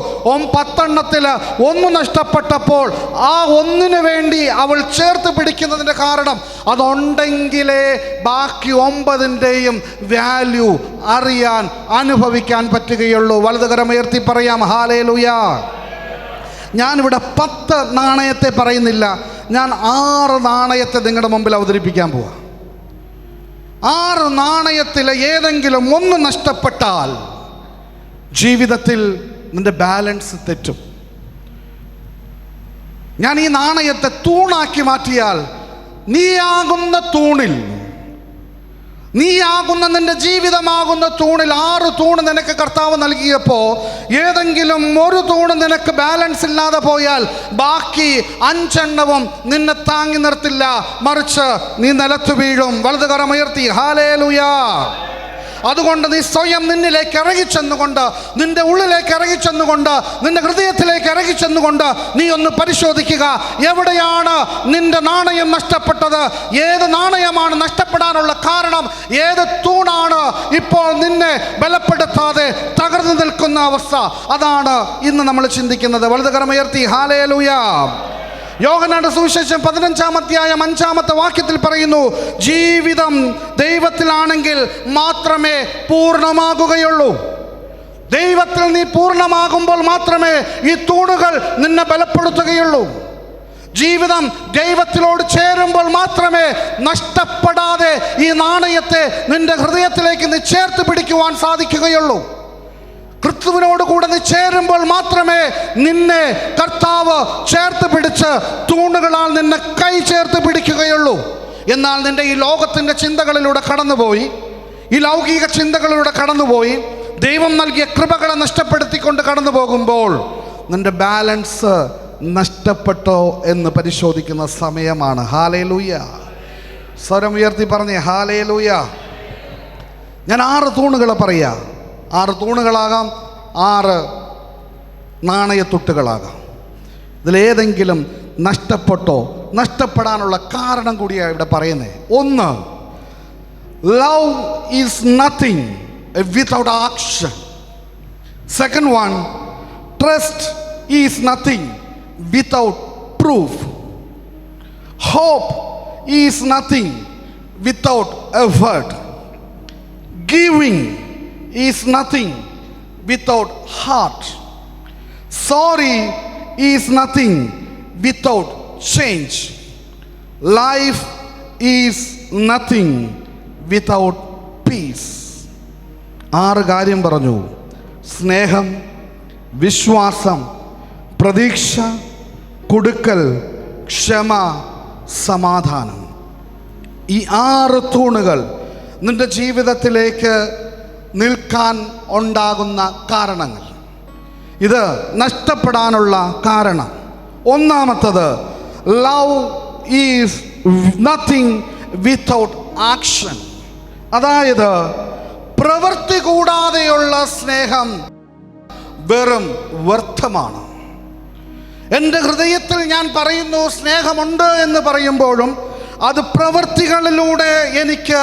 10 1 നഷ്ടപ്പെട്ടപ്പോൾ ആ 1 വേണ്ടി അവൾ ചേർത്ത് പിടിക്കുന്നതിൻ്റെ കാരണം അതുണ്ടെങ്കിലേ ബാക്കി 9ൻ്റെയും വാല്യൂ അറിയാൻ അനുഭവിക്കാൻ പറ്റുകയുള്ളൂ. വലതുകരം ഉയർത്തി പറയാം ഹല്ലേലൂയ. ഞാനിവിടെ 10 നാണയത്തെ പറയുന്നില്ല, ഞാൻ 6 നാണയത്തെ നിങ്ങളുടെ മുമ്പിൽ അവതരിപ്പിക്കാൻ പോവാം. 6 നാണയത്തിലെ ഏതെങ്കിലും 1 നഷ്ടപ്പെട്ടാൽ ജീവിതത്തിൽ നിന്റെ ബാലൻസ് തെറ്റും. ഞാൻ ഈ നാണയത്തെ തൂണാക്കി മാറ്റിയാൽ നീയാകുന്ന തൂണിൽ നീയാകുന്ന നിന്റെ ജീവിതമാകുന്ന തൂണിൽ 6 തൂണ് നിനക്ക് കർത്താവ് നൽകിയപ്പോൾ ഏതെങ്കിലും ഒരു തൂണ് നിനക്ക് ബാലൻസ് ഇല്ലാതെ പോയാൽ ബാക്കി 5 എണ്ണവും നിന്നെ താങ്ങി നിർത്തില്ല, മറിച്ച് നീ നിലത്തു വീഴും. വലത് കരമുയർത്തി ഹല്ലേലൂയ. അതുകൊണ്ട് നീ സ്വയം നിന്നിലേക്ക് ഇറങ്ങിച്ചെന്നുകൊണ്ട്, നിന്റെ ഉള്ളിലേക്ക് ഇറങ്ങിച്ചെന്നുകൊണ്ട്, നിന്റെ ഹൃദയത്തിലേക്ക് ഇറങ്ങിച്ചെന്നുകൊണ്ട് നീ ഒന്ന് പരിശോധിക്കുക. എവിടെയാണ് നിന്റെ നാണയം നഷ്ടപ്പെട്ടത്? ഏത് നാണയമാണ് നഷ്ടപ്പെടാനുള്ള കാരണം? ഏത് തൂണാണ് ഇപ്പോൾ നിന്നെ ബലപ്പെടുത്താതെ തകർന്നു നിൽക്കുന്ന അവസ്ഥ? അതാണ് ഇന്ന് നമ്മൾ ചിന്തിക്കുന്നത്. വലത് കരമുയർത്തി ഹല്ലേലൂയ. യോഹന്നാന്റെ സുവിശേഷം 15-ാം അധ്യായം 5-ാമത്തെ വാക്യത്തിൽ പറയുന്നു, ജീവിതം ദൈവത്തിലാണെങ്കിൽ മാത്രമേ പൂർണ്ണമാകുകയുള്ളൂ. ദൈവത്തിൽ നീ പൂർണ്ണമാകുമ്പോൾ മാത്രമേ ഈ തൂണുകൾ നിന്നെ ബലപ്പെടുത്തുകയുള്ളൂ. ജീവിതം ദൈവത്തിലോട് ചേരുമ്പോൾ മാത്രമേ നഷ്ടപ്പെടാതെ ഈ നാണയത്തെ നിന്റെ ഹൃദയത്തിലേക്ക് നീ ചേർത്ത് പിടിക്കുവാൻ സാധിക്കുകയുള്ളൂ. ക്രിസ്തുവിനോട് കൂടെ നീ ചേരുമ്പോൾ മാത്രമേ നിന്നെ കർത്താവ് ചേർത്ത് പിടിച്ച് തൂണുകളാൽ നിന്നെ കൈ ചേർത്ത് പിടിക്കുകയുള്ളൂ. എന്നാൽ നിന്റെ ഈ ലോകത്തിൻ്റെ ചിന്തകളിലൂടെ കടന്നുപോയി, ഈ ലൗകിക ചിന്തകളിലൂടെ കടന്നുപോയി, ദൈവം നൽകിയ കൃപകളെ നഷ്ടപ്പെടുത്തിക്കൊണ്ട് കടന്നു പോകുമ്പോൾ നിന്റെ ബാലൻസ് നഷ്ടപ്പെട്ടോ എന്ന് പരിശോധിക്കുന്ന സമയമാണ്. ഹല്ലേലൂയ. സ്വരം ഉയർത്തി പറഞ്ഞേ ഹല്ലേലൂയ. ഞാൻ 6 തൂണുകളെ പറയാം. 6 തൂണുകളാകാം, 6 നാണയത്തുട്ടുകളാകാം. ഇതിലേതെങ്കിലും നഷ്ടപ്പെട്ടോ? നഷ്ടപ്പെടാനുള്ള കാരണം കൂടിയാണ് ഇവിടെ പറയുന്നത്. 1, love is nothing without action. 2nd one, trust is nothing without proof. Hope is nothing without effort. Giving is nothing without heart. Sorry is nothing without change. Life is nothing without peace. 6 കാര്യം പറഞ്ഞു. സ്നേഹം, വിശ്വാസം, പ്രതീക്ഷ, കൊടുക്കൽ, ക്ഷമ, സമാധാനം. ഈ 6 തൂണുകൾ നിന്റെ ജീവിതത്തിലേക്ക് നിൽക്കാൻ ഉണ്ടാകുന്ന കാരണങ്ങൾ, ഇത് നഷ്ടപ്പെടാനുള്ള കാരണം. ഒന്നാമത്തത്, love is nothing without action. അതായത് പ്രവൃത്തി കൂടാതെയുള്ള സ്നേഹം വെറും വ്യർത്ഥമാണ്. എൻ്റെ ഹൃദയത്തിൽ ഞാൻ പറയുന്നു സ്നേഹമുണ്ട് എന്ന് പറയുമ്പോഴും അത് പ്രവൃത്തികളിലൂടെ എനിക്ക്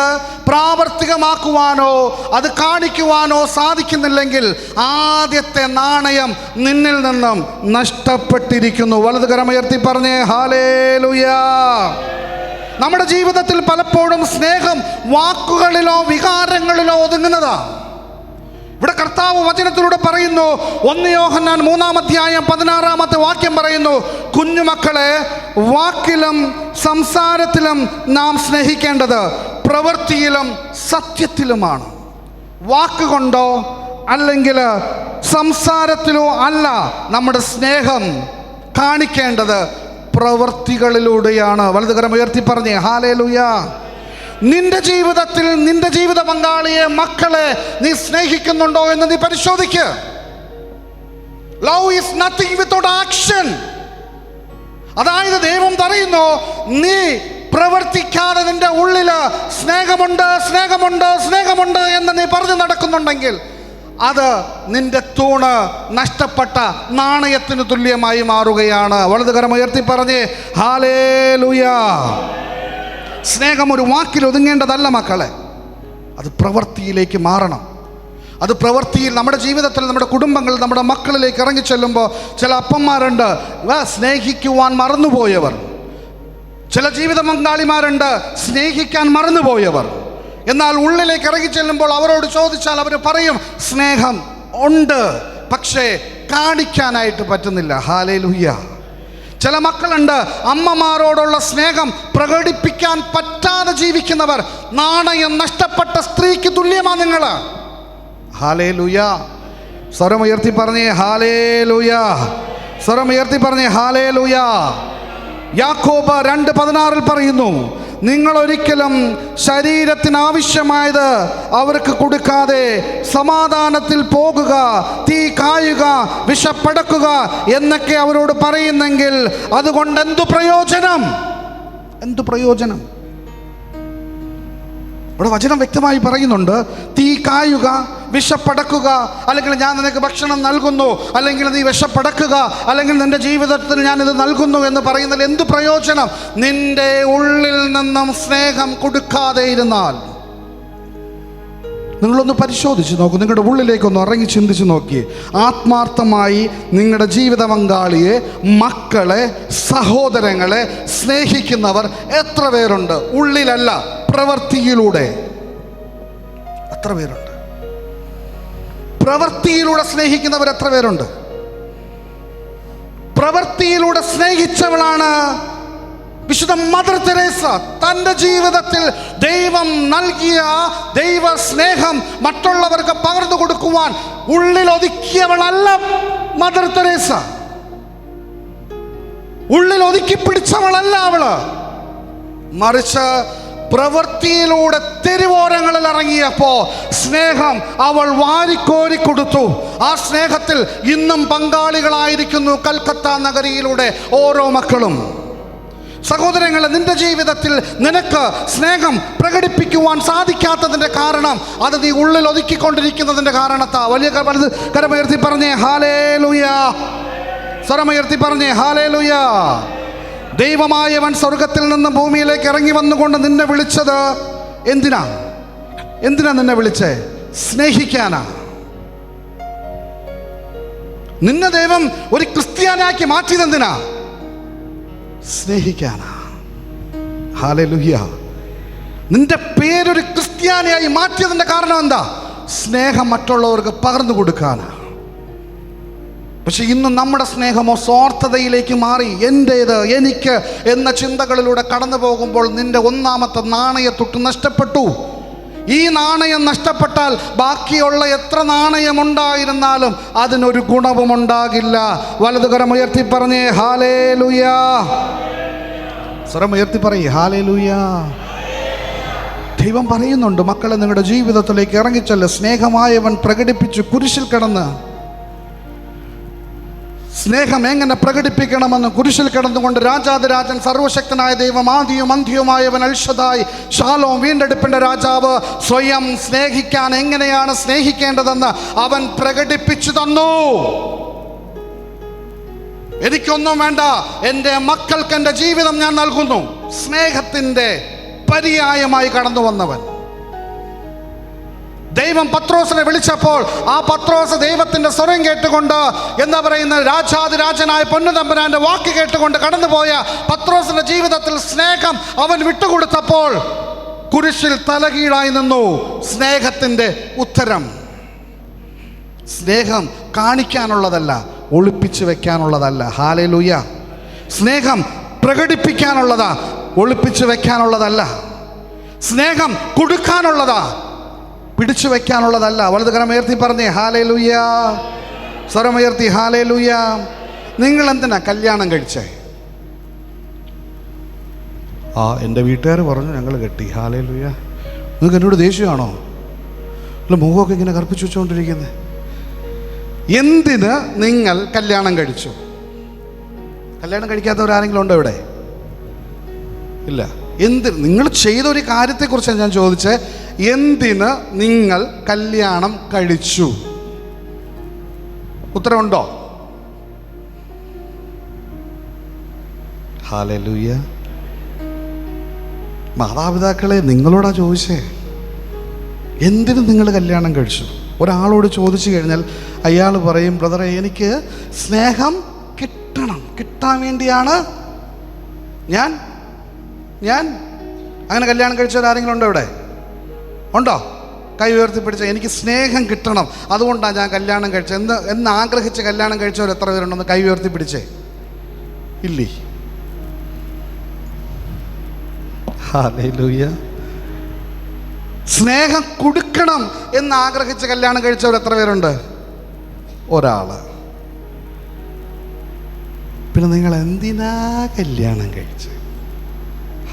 പ്രാവർത്തികമാക്കുവാനോ അത് കാണിക്കുവാനോ സാധിക്കുന്നില്ലെങ്കിൽ ആദ്യത്തെ നാണയം നിന്നിൽ നിന്നും നഷ്ടപ്പെട്ടിരിക്കുന്നു. വലത് കരമുയർത്തി പറഞ്ഞേ ഹല്ലേലൂയ. നമ്മുടെ ജീവിതത്തിൽ പലപ്പോഴും സ്നേഹം വാക്കുകളിലോ വികാരങ്ങളിലോ ഒതുങ്ങുന്നതാണ്. ഇവിടെ കർത്താവ് വചനത്തിലൂടെ പറയുന്നു, 1 യോഹന്നാൻ 3-ാം അധ്യായം 16-ാമത്തെ വാക്യം പറയുന്നു, കുഞ്ഞുമക്കളെ, വാക്കിലും സംസാരത്തിലും നാം സ്നേഹിക്കേണ്ടത് പ്രവൃത്തിയിലും സത്യത്തിലുമാണ്. വാക്കുകൊണ്ടോ അല്ലെങ്കിൽ സംസാരത്തിലോ അല്ല നമ്മുടെ സ്നേഹം കാണിക്കേണ്ടത്, പ്രവൃത്തികളിലൂടെയാണ്. വലതുകരം ഉയർത്തി പറഞ്ഞേ ഹല്ലേലൂയ. നിന്റെ ജീവിതത്തിൽ നിന്റെ ജീവിത പങ്കാളിയെ, മക്കളെ നീ സ്നേഹിക്കുന്നുണ്ടോ എന്ന് നീ പരിശോധിക്ക്. Love is nothing without action. അതായത് ദൈവം പറയുന്നു, നീ പ്രവർത്തിക്കാതെ നിന്റെ ഉള്ളില് സ്നേഹമുണ്ട് സ്നേഹമുണ്ട് സ്നേഹമുണ്ട് എന്ന് നീ പറഞ്ഞു നടക്കുന്നുണ്ടെങ്കിൽ അത് നിന്റെ തൂണ് നഷ്ടപ്പെട്ട നാണയത്തിന് തുല്യമായി മാറുകയാണ്. വലതുകരം ഉയർത്തി പറഞ്ഞേ ഹല്ലേലൂയ. സ്നേഹം ഒരു വാക്കിൽ ഒതുങ്ങേണ്ടതല്ല മക്കളെ, അത് പ്രവൃത്തിയിലേക്ക് മാറണം. അത് പ്രവൃത്തിയിൽ നമ്മുടെ ജീവിതത്തിൽ, നമ്മുടെ കുടുംബങ്ങളിൽ, നമ്മുടെ മക്കളിലേക്ക് ഇറങ്ങിച്ചെല്ലുമ്പോൾ ചില അപ്പന്മാരുണ്ട് സ്നേഹിക്കുവാൻ മറന്നുപോയവർ, ചില ജീവിത പങ്കാളിമാരുണ്ട് സ്നേഹിക്കാൻ മറന്നുപോയവർ. എന്നാൽ ഉള്ളിലേക്ക് ഇറങ്ങിച്ചെല്ലുമ്പോൾ അവരോട് ചോദിച്ചാൽ അവർ പറയും സ്നേഹം ഉണ്ട്, പക്ഷേ കാണിക്കാനായിട്ട് പറ്റുന്നില്ല. ഹല്ലേലൂയ. ചില മക്കളുണ്ട് അമ്മമാരോടുള്ള സ്നേഹം പ്രകടിപ്പിക്കാൻ പറ്റാതെ ജീവിക്കുന്നവർ. നാണയം നഷ്ടപ്പെട്ട സ്ത്രീക്ക് തുല്യമാണ് നിങ്ങൾ. ഹല്ലേലൂയ. സ്വരമുയർത്തി പറഞ്ഞേ ഹല്ലേലൂയ. സ്വരമുയർത്തി പറഞ്ഞേ ഹല്ലേലൂയ. യാക്കോബ് 2:16 പറയുന്നു, നിങ്ങൾ ഒരിക്കലും ശരീരത്തിന് ആവശ്യമായത് അവർക്ക് കൊടുക്കാതെ സമാധാനത്തിൽ പോകുക, തീ കായുക, വിശപ്പടക്കുക എന്നൊക്കെ അവരോട് പറയുന്നെങ്കിൽ അതുകൊണ്ട് എന്തു പ്രയോജനം? എന്തു പ്രയോജനം? ഇവിടെ വചനം വ്യക്തമായി പറയുന്നുണ്ട്, തീ കായുക, വിശപ്പടക്കുക, അല്ലെങ്കിൽ ഞാൻ നിനക്ക് ഭക്ഷണം നൽകുന്നു, അല്ലെങ്കിൽ നീ വിശപ്പടക്കുക, അല്ലെങ്കിൽ നിന്റെ ജീവിതത്തിൽ ഞാനിത് നൽകുന്നു എന്ന് പറയുന്നതിൽ എന്ത് പ്രയോജനം? നിന്റെ ഉള്ളിൽ നിന്നും സ്നേഹം കൊടുക്കാതെ ഇരുന്നാൽ. നിങ്ങളൊന്ന് പരിശോധിച്ച് നോക്കൂ, നിങ്ങളുടെ ഉള്ളിലേക്കൊന്ന് ഇറങ്ങി ചിന്തിച്ച് നോക്കി. ആത്മാർത്ഥമായി നിങ്ങളുടെ ജീവിത പങ്കാളിയെ, മക്കളെ, സഹോദരങ്ങളെ സ്നേഹിക്കുന്നവർ എത്ര പേരുണ്ട്? ഉള്ളിലല്ല, പ്രവൃത്തിയിലൂടെ. എത്ര പേരുണ്ട്? പ്രവൃത്തിയിലൂടെ സ്നേഹിക്കുന്നവർ എത്ര പേരുണ്ട്? പ്രവൃത്തിയിലൂടെ സ്നേഹിച്ചവളാണ് വിശുദ്ധ മദർ തെരേസ. തൻ്റെ ജീവിതത്തിൽ ദൈവം നൽകിയ ദൈവ സ്നേഹം മറ്റുള്ളവർക്ക് പകർന്നു കൊടുക്കുവാൻ ഉള്ളിൽ ഒതുക്കിയവളല്ല മദർ തെരേസ. ഉള്ളിൽ ഒതുക്കി പിടിച്ചവളല്ല അവള്. മറിച്ച് പ്രവൃത്തിയിലൂടെ തെരുവോരങ്ങളിൽ ഇറങ്ങിയപ്പോ സ്നേഹം അവൾ വാരിക്കോരി കൊടുത്തു. ആ സ്നേഹത്തിൽ ഇന്നും പങ്കാളികളായിരിക്കുന്നു കൽക്കത്ത നഗരിയിലൂടെ ഓരോ മക്കളും. സഹോദരങ്ങളെ, നിന്റെ ജീവിതത്തിൽ നിനക്ക് സ്നേഹം പ്രകടിപ്പിക്കുവാൻ സാധിക്കാത്തതിൻ്റെ കാരണം അത് നീ ഉള്ളിൽ ഒതുക്കിക്കൊണ്ടിരിക്കുന്നതിൻ്റെ കാരണത്താ. വലിയ കരമുയർത്തി പറഞ്ഞേ ഹല്ലേലൂയ. സ്വരമുയർത്തി പറഞ്ഞേ ഹല്ലേലൂയ. ദൈവമായവൻ സ്വർഗത്തിൽ നിന്ന് ഭൂമിയിലേക്ക് ഇറങ്ങി വന്നുകൊണ്ട് നിന്നെ വിളിച്ചത് എന്തിനാ? എന്തിനാ നിന്നെ വിളിച്ചേ? സ്നേഹിക്കാനാ. നിന്നെ ദൈവം ഒരു ക്രിസ്ത്യാനാക്കി മാറ്റിയത് എന്തിനാ? സ്നേഹിക്കാനാ. ഹല്ലേലൂയ. നിന്റെ പേരൊരു ക്രിസ്ത്യാനിയായി മാറ്റിയതിന്റെ കാരണം എന്താ? സ്നേഹം മറ്റുള്ളവർക്ക് പകർന്നു കൊടുക്കാനാ. പക്ഷെ ഇന്ന് നമ്മുടെ സ്നേഹമോ സ്വാർത്ഥതയിലേക്ക് മാറി. എൻ്റേത്, എനിക്ക് എന്ന ചിന്തകളിലൂടെ കടന്നു പോകുമ്പോൾ നിന്റെ ഒന്നാമത്തെ നാണയത്തൊട്ട് നഷ്ടപ്പെട്ടു. ഈ നാണയം നഷ്ടപ്പെട്ടാൽ ബാക്കിയുള്ള എത്ര നാണയമുണ്ടായിരുന്നാലും അതിനൊരു ഗുണവും ഉണ്ടാകില്ല. വലതുകരം ഉയർത്തി പറഞ്ഞേ ഹല്ലേലൂയ. സ്വരം ഉയർത്തി പറയേ ഹല്ലേലൂയ. ദൈവം പറയുന്നുണ്ട്, മക്കളെ നിങ്ങളുടെ ജീവിതത്തിലേക്ക് ഇറങ്ങിച്ചല്ല. സ്നേഹമായവൻ പ്രകടിപ്പിച്ചു കുരിശിൽ കിടന്ന്. സ്നേഹം എങ്ങനെ പ്രകടിപ്പിക്കണമെന്ന് കുരിശിൽ കിടന്നുകൊണ്ട് രാജാതിരാജൻ, സർവശക്തനായ ദൈവം, ആദിയും അന്ത്യവുമായവൻ, അൽഷദായ്, ഷാലോം, വീണ്ടെടുപ്പിൻ്റെ രാജാവ് സ്വയം സ്നേഹിക്കാൻ എങ്ങനെയാണ് സ്നേഹിക്കേണ്ടതെന്ന് അവൻ പ്രകടിപ്പിച്ചു തന്നു. എനിക്കൊന്നും വേണ്ട, എൻ്റെ മക്കൾക്ക് എൻ്റെ ജീവിതം ഞാൻ നൽകുന്നു. സ്നേഹത്തിൻ്റെ പര്യായമായി കടന്നു വന്നവൻ. ദൈവം പത്രോസിനെ വിളിച്ചപ്പോൾ ആ പത്രോസ് ദൈവത്തിന്റെ സ്വരം കേട്ടുകൊണ്ട്, എന്താ പറയുന്നത്, രാജാതിരാജനായ പൊന്നുതമ്പുരാന്റെ വാക്ക് കേട്ടുകൊണ്ട് കടന്നുപോയ പത്രോസിന്റെ ജീവിതത്തിൽ സ്നേഹം അവൻ വിട്ടുകൊടുത്തപ്പോൾ കുരിശിൽ തലകീഴായി നിന്നു. സ്നേഹത്തിന്റെ ഉത്തരം. സ്നേഹം കാണിക്കാനുള്ളതല്ല, ഒളിപ്പിച്ചു വെക്കാനുള്ളതല്ല. ഹല്ലേലൂയ. സ്നേഹം പ്രകടിപ്പിക്കാനുള്ളതാ, ഒളിപ്പിച്ചു വെക്കാനുള്ളതല്ല. സ്നേഹം കൊടുക്കാനുള്ളതാ, പിടിച്ചു വെക്കാനുള്ളതല്ല. വലതുകരം ഉയർത്തി പറഞ്ഞേ ഹല്ലേലൂയ. സ്വരമുയർത്തി ഹല്ലേലൂയ. നിങ്ങൾ എന്തിനാ കല്യാണം കഴിച്ചേ? എൻ്റെ വീട്ടുകാർ പറഞ്ഞു ഞങ്ങൾ കെട്ടി. ഹല്ലേലൂയ. നിങ്ങൾക്ക് എന്നോട് ദേഷ്യമാണോ? അല്ല, മുഖമൊക്കെ ഇങ്ങനെ കറുപ്പിച്ചു വെച്ചുകൊണ്ടിരിക്കുന്നത്. എന്തിന് നിങ്ങൾ കല്യാണം കഴിച്ചു? കല്യാണം കഴിക്കാത്തവരാരെങ്കിലും ഉണ്ടോ ഇവിടെ? ഇല്ല. നിങ്ങൾ ചെയ്തൊരു കാര്യത്തെക്കുറിച്ചാണ് ഞാൻ ചോദിച്ചത്. എന്തിന് നിങ്ങൾ കല്യാണം കഴിച്ചു? ഉത്തരവുണ്ടോ? ഹല്ലേലൂയ. മാതാപിതാക്കളെ, നിങ്ങളോടാ ചോദിച്ചേ, എന്തിന് നിങ്ങൾ കല്യാണം കഴിച്ചു? ഒരാളോട് ചോദിച്ചു കഴിഞ്ഞാൽ അയാൾ പറയും, ബ്രദറെ എനിക്ക് സ്നേഹം കിട്ടണം, കിട്ടാൻ വേണ്ടിയാണ് ഞാൻ അങ്ങനെ കല്യാണം കഴിച്ചവരാരെങ്കിലും ഉണ്ടോ ഇവിടെ? ഉണ്ടോ? കൈ ഉയർത്തിപ്പിടിച്ച, എനിക്ക് സ്നേഹം കിട്ടണം, അതുകൊണ്ടാണ് ഞാൻ കല്യാണം കഴിച്ചത് എന്ന് ആഗ്രഹിച്ച് കല്യാണം കഴിച്ചവർ എത്ര പേരുണ്ടെന്ന് കൈ ഉയർത്തിപ്പിടിച്ചേ. ഇല്ലേ? ഹല്ലേലൂയ. സ്നേഹം കൊടുക്കണം എന്ന് ആഗ്രഹിച്ച് കല്യാണം കഴിച്ചവർ എത്ര പേരുണ്ട്? ഒരാള്. പിന്നെ നിങ്ങൾ എന്തിനാ കല്യാണം കഴിച്ചത്?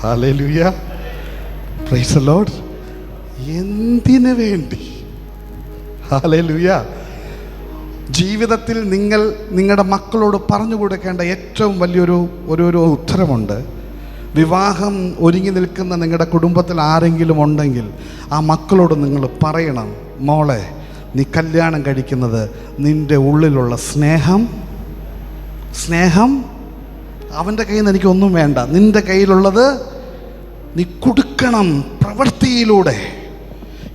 ഹല്ലേലൂയ. Praise the Lord. എന്തിനു വേണ്ടി? ഹല്ലേലൂയ. ജീവിതത്തിൽ നിങ്ങൾ നിങ്ങളുടെ മക്കളോട് പറഞ്ഞു കൊടുക്കേണ്ട ഏറ്റവും വലിയൊരു ഉത്തരമുണ്ട്. വിവാഹം ഒരുങ്ങി നിൽക്കുന്ന നിങ്ങളുടെ കുടുംബത്തിൽ ആരെങ്കിലും ഉണ്ടെങ്കിൽ ആ മക്കളോട് നിങ്ങൾ പറയണം, മോളെ, നീ കല്യാണം കഴിക്കുന്നത് നിൻ്റെ ഉള്ളിലുള്ള സ്നേഹം അവൻ്റെ കയ്യിൽ നിന്ന് എനിക്കൊന്നും വേണ്ട, നിൻ്റെ കയ്യിലുള്ളത് നീ കൊടുക്കണം പ്രവൃത്തിയിലൂടെ.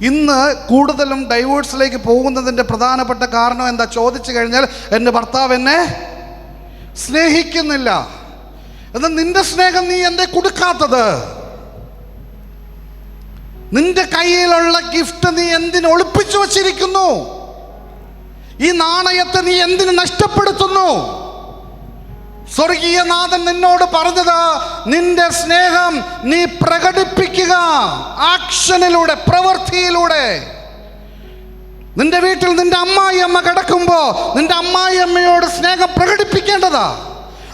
ഇന്ന് കൂടുതലും ഡൈവോഴ്സിലേക്ക് പോകുന്നതിൻ്റെ പ്രധാനപ്പെട്ട കാരണം എന്താ ചോദിച്ചു കഴിഞ്ഞാൽ, എൻ്റെ ഭർത്താവ് എന്നെ സ്നേഹിക്കുന്നില്ല. എന്നാൽ നിന്റെ സ്നേഹം നീ എന്തേ കൊടുക്കാത്തത്? നിന്റെ കയ്യിലുള്ള ഗിഫ്റ്റ് നീ എന്തിന് ഒളിപ്പിച്ചു വച്ചിരിക്കുന്നു? ഈ നാണയത്തെ നീ എന്തിന് നഷ്ടപ്പെടുത്തുന്നു? സ്വർഗീയനാഥൻ നിന്നോട് പറഞ്ഞത്, നിന്റെ സ്നേഹം നീ പ്രകടിപ്പിക്കുക ആക്ഷനിലൂടെ, പ്രവൃത്തിയിലൂടെ. നിന്റെ വീട്ടിൽ നിന്റെ അമ്മായിയമ്മ കിടക്കുമ്പോ നിന്റെ അമ്മായിയമ്മയോട് സ്നേഹം പ്രകടിപ്പിക്കേണ്ടതാ.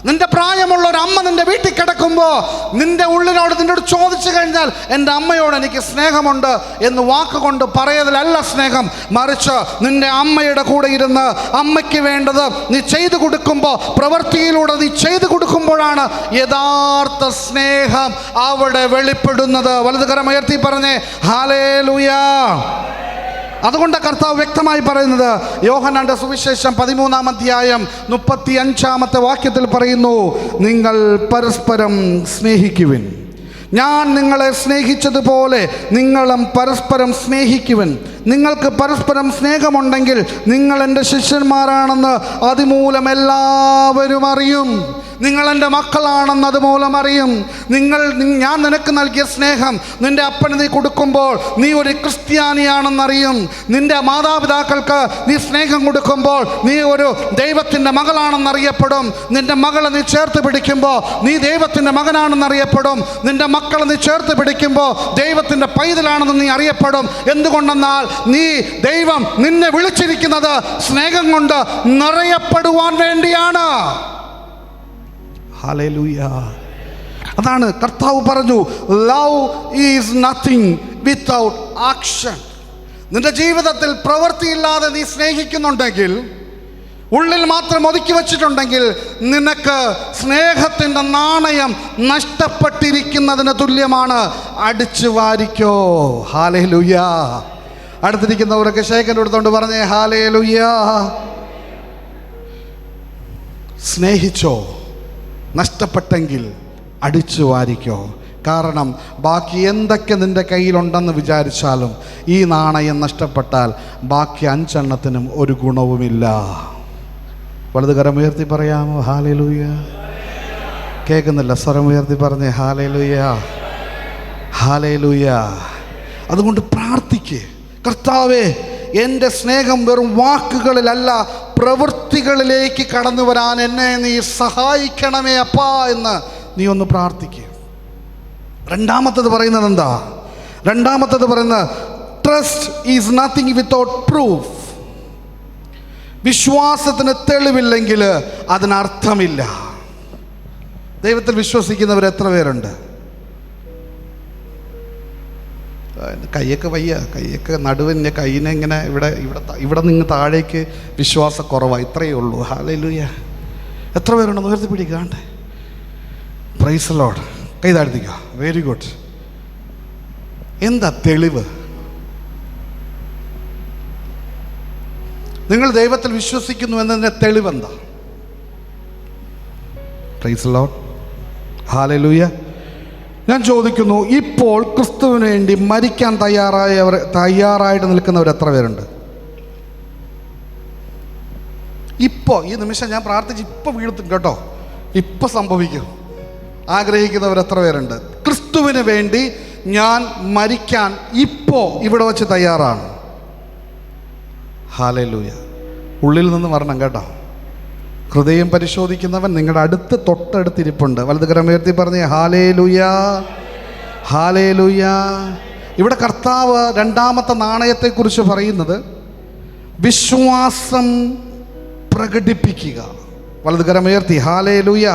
നിന്റെ പ്രായമുള്ള ഒരു അമ്മ നിന്റെ വീട്ടിൽ കിടക്കുമ്പോൾ നിന്റെ ഉള്ളിനോട് നിന്നോട് ചോദിച്ചു കഴിഞ്ഞാൽ, എൻ്റെ അമ്മയോട് എനിക്ക് സ്നേഹമുണ്ട് എന്ന് വാക്കുകൊണ്ട് പറയതിലല്ല സ്നേഹം, മറിച്ച് നിന്റെ അമ്മയുടെ കൂടെ ഇരുന്ന് അമ്മയ്ക്ക് വേണ്ടത് നീ ചെയ്തു കൊടുക്കുമ്പോൾ, പ്രവൃത്തിയിലൂടെ നീ ചെയ്തു കൊടുക്കുമ്പോഴാണ് യഥാർത്ഥ സ്നേഹം അവിടെ വെളിപ്പെടുന്നത്. വലതുകരം ഉയർത്തി പറഞ്ഞേ ഹല്ലേലൂയ. അതുകൊണ്ട് കർത്താവ് വ്യക്തമായി പറയുന്നത്, യോഹന്നാന്റെ സുവിശേഷം 13-ാം അധ്യായം 35-ാമത്തെ വാക്യത്തിൽ പറയുന്നു, നിങ്ങൾ പരസ്പരം സ്നേഹിക്കുവിൻ. ഞാൻ നിങ്ങളെ സ്നേഹിച്ചതുപോലെ നിങ്ങളും പരസ്പരം സ്നേഹിക്കുവിൻ. നിങ്ങൾക്ക് പരസ്പരം സ്നേഹമുണ്ടെങ്കിൽ നിങ്ങൾ എൻ്റെ ശിഷ്യന്മാരാണെന്ന് അതുമൂലം എല്ലാവരും അറിയും. നിങ്ങൾ എൻ്റെ മക്കളാണെന്ന് അതുമൂലം അറിയും. ഞാൻ നിനക്ക് നൽകിയ സ്നേഹം നിൻ്റെ അപ്പന് നീ കൊടുക്കുമ്പോൾ നീ ഒരു ക്രിസ്ത്യാനിയാണെന്നറിയും. നിൻ്റെ മാതാപിതാക്കൾക്ക് നീ സ്നേഹം കൊടുക്കുമ്പോൾ നീ ഒരു ദൈവത്തിൻ്റെ മകളാണെന്നറിയപ്പെടും. നിൻ്റെ മകളെ നീ ചേർത്ത് പിടിക്കുമ്പോൾ നീ ദൈവത്തിൻ്റെ മകനാണെന്നറിയപ്പെടും. നിൻ്റെ മക്കളെ നീ ചേർത്ത് പിടിക്കുമ്പോൾ ദൈവത്തിൻ്റെ പൈതലാണെന്ന് നീ അറിയപ്പെടും. എന്തുകൊണ്ടെന്നാൽ ദൈവം നിന്നെ വിളിച്ചിരിക്കുന്നത് സ്നേഹം കൊണ്ട് നിറയപ്പെടുവാൻ വേണ്ടിയാണ്. ഹല്ലേലൂയ. അതാണ് കർത്താവ് പറഞ്ഞു, love is nothing without action. നിന്റെ ജീവിതത്തിൽ പ്രവൃത്തിയില്ലാതെ നീ സ്നേഹിക്കുന്നുണ്ടെങ്കിൽ, ഉള്ളിൽ മാത്രം ഒതുക്കി വച്ചിട്ടുണ്ടെങ്കിൽ, നിനക്ക് സ്നേഹത്തിൻ്റെ നാണയം നഷ്ടപ്പെട്ടിരിക്കുന്നതിന് തുല്യമാണ്. അടിച്ചു വാരിക്കോ. ഹല്ലേലൂയ. അടുത്തിരിക്കുന്നവരൊക്കെ ശേഖരം എടുത്തോണ്ട് പറഞ്ഞേ ഹല്ലേലൂയ. സ്നേഹിച്ചോ, നഷ്ടപ്പെട്ടെങ്കിൽ അടിച്ചു വാരിക്കോ. കാരണം ബാക്കി എന്തൊക്കെ നിൻ്റെ കയ്യിലുണ്ടെന്ന് വിചാരിച്ചാലും ഈ നാണയം നഷ്ടപ്പെട്ടാൽ ബാക്കി 5 എണ്ണത്തിനും ഒരു ഗുണവുമില്ല. വലതുകരം ഉയർത്തി പറയാമോ ഹല്ലേലൂയ? കേൾക്കുന്നില്ല? സ്വരം ഉയർത്തി പറഞ്ഞേ ഹല്ലേലൂയ, ഹല്ലേലൂയ. അതുകൊണ്ട് പ്രാർത്ഥിക്ക്, കർത്താവേ, എൻ്റെ സ്നേഹം വെറും വാക്കുകളിലല്ല പ്രവൃത്തികളിലേക്ക് കടന്നു വരാൻ എന്നെ നീ സഹായിക്കണമേ അപ്പാ എന്ന് നീ ഒന്ന് പ്രാർത്ഥിക്കുക. രണ്ടാമത്തത് പറയുന്നത് എന്താ? രണ്ടാമത്തത് പറയുന്നത്, trust is nothing without proof. വിശ്വാസത്തിന് തെളിവില്ലെങ്കിൽ അതിനർത്ഥമില്ല. ദൈവത്തിൽ വിശ്വസിക്കുന്നവർ എത്ര പേരുണ്ട്? കയ്യൊക്കെ വയ്യ, കയ്യൊക്കെ നടുവിൻ്റെ കയ്യിനെ ഇങ്ങനെ ഇവിടെ നിന്ന് താഴേക്ക് വിശ്വാസക്കുറവാണ്. ഇത്രയേ ഉള്ളൂ. ഹല്ലേലൂയ. എത്ര പേരുണ്ടെന്ന് ഉയർത്തി പിടിക്കാണ്ട്. Price the Lord. കൈ താഴ്ത്തിക്കുക. Very good. എന്താ തെളിവ്? നിങ്ങൾ ദൈവത്തിൽ വിശ്വസിക്കുന്നു എന്നതിൻ്റെ തെളിവെന്താ? Praise the lord. ഹല്ലേലൂയ. ഞാൻ ചോദിക്കുന്നു, ഇപ്പോൾ ക്രിസ്തുവിന് വേണ്ടി മരിക്കാൻ തയ്യാറായിട്ട് നിൽക്കുന്നവർ എത്ര പേരുണ്ട്? ഇപ്പോൾ ഈ നിമിഷം ഞാൻ പ്രാർത്ഥിച്ച് ഇപ്പോൾ വീഴ്ത്തും കേട്ടോ, ഇപ്പോൾ സംഭവിക്കും. ആഗ്രഹിക്കുന്നവർ എത്ര പേരുണ്ട്? ക്രിസ്തുവിന് വേണ്ടി ഞാൻ മരിക്കാൻ ഇപ്പോൾ ഇവിടെ വച്ച് തയ്യാറാണ്. ഹല്ലേലൂയ. ഉള്ളിൽ നിന്ന് വരണം കേട്ടോ. ഹൃദയം പരിശോധിക്കുന്നവൻ നിങ്ങളുടെ തൊട്ടടുത്തിരിപ്പുണ്ട്. വലതുകരം ഉയർത്തി പറഞ്ഞേ ഹല്ലേലൂയ, ഹല്ലേലൂയ. ഇവിടെ കർത്താവ് രണ്ടാമത്തെ നാണയത്തെക്കുറിച്ച് പറയുന്നത് വിശ്വാസം പ്രകടിപ്പിക്കുക. വലതുകരം ഉയർത്തി ഹല്ലേലൂയ.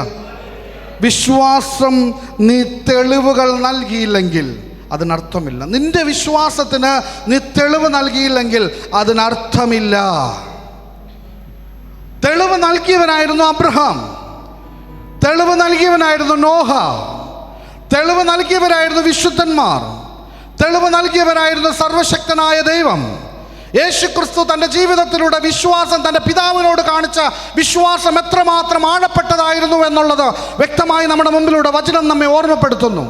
വിശ്വാസം നീ തെളിവുകൾ നൽകിയില്ലെങ്കിൽ അതിനർത്ഥമില്ല. നിന്റെ വിശ്വാസത്തിന് നീ തെളിവ് നൽകിയില്ലെങ്കിൽ അതിനർത്ഥമില്ല. തെളിവ് നൽകിയവനായിരുന്നു അബ്രഹാം, തെളിവ് നൽകിയവനായിരുന്നു നോഹ, തെളിവ് നൽകിയവരായിരുന്നു വിശുദ്ധന്മാർ, തെളിവ് നൽകിയവരായിരുന്നു സർവശക്തനായ ദൈവം. യേശുക്രിസ്തു തൻ്റെ ജീവിതത്തിലൂടെ വിശ്വാസം, തൻ്റെ പിതാവിനോട് കാണിച്ച വിശ്വാസം എത്രമാത്രം ആഴപ്പെട്ടതായിരുന്നു എന്നുള്ളത് വ്യക്തമായി നമ്മുടെ മുമ്പിലൂടെ വചനം നമ്മെ ഓർമ്മപ്പെടുത്തുന്നു.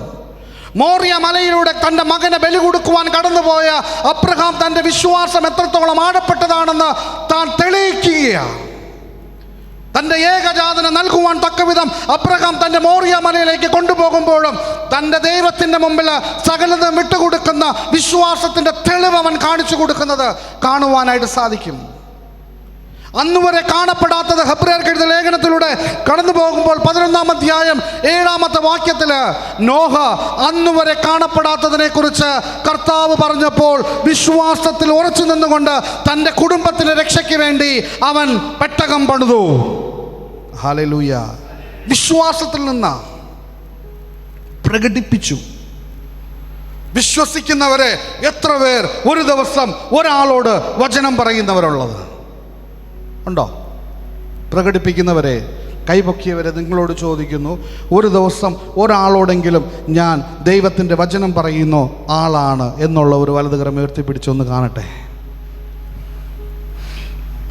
മോറിയ മലയിലൂടെ തൻ്റെ മകനെ ബലി കൊടുക്കുവാൻ കടന്നുപോയ അബ്രഹാം തൻ്റെ വിശ്വാസം എത്രത്തോളം ആഴപ്പെട്ടതാണെന്ന് താൻ തെളിയിക്കുകയാണ്. തൻ്റെ ഏകജാതനെ നൽകുവാൻ തക്കവിധം അബ്രഹാം തൻ്റെ മോറിയ മലയിലേക്ക് കൊണ്ടുപോകുമ്പോഴും തൻ്റെ ദൈവത്തിൻ്റെ മുമ്പിൽ സകലതും വിട്ടുകൊടുക്കുന്ന വിശ്വാസത്തിൻ്റെ തെളിവ് അവൻ കാണിച്ചു കൊടുക്കുന്നത് കാണുവാനായിട്ട് സാധിക്കും. അന്നുവരെ കാണപ്പെടാത്തത് ഹെബ്രായർക്ക് എഴുതിയ ലേഖനത്തിലൂടെ കടന്നു പോകുമ്പോൾ 11-ാം അധ്യായം 7-ാമത്തെ വാക്യത്തിൽ നോഹ അന്നുവരെ കാണപ്പെടാത്തതിനെ കുറിച്ച് കർത്താവ് പറഞ്ഞപ്പോൾ വിശ്വാസത്തിൽ ഉറച്ചു നിന്നുകൊണ്ട് തൻ്റെ കുടുംബത്തിൻ്റെ രക്ഷയ്ക്ക് വേണ്ടി അവൻ പെട്ടകം പണിതു. ഹല്ലേലൂയ. വിശ്വാസത്തിൽ നിന്ന് പ്രകടിപ്പിച്ചു. വിശ്വസിക്കുന്നവരെ എത്ര പേർ ഒരു ദിവസം ഒരാളോട് വചനം പറയുന്നവരുള്ളത് ഉണ്ടോ? പ്രകടിപ്പിക്കുന്നവരെ, കൈപൊക്കിയവരെ നിങ്ങളോട് ചോദിക്കുന്നു, ഒരു ദിവസം ഒരാളോടെങ്കിലും ഞാൻ ദൈവത്തിൻ്റെ വചനം പറയുന്ന ആളാണ് എന്നുള്ള ഒരു വലതുകരം ഉയർത്തിപ്പിടിച്ചൊന്ന് കാണട്ടെ.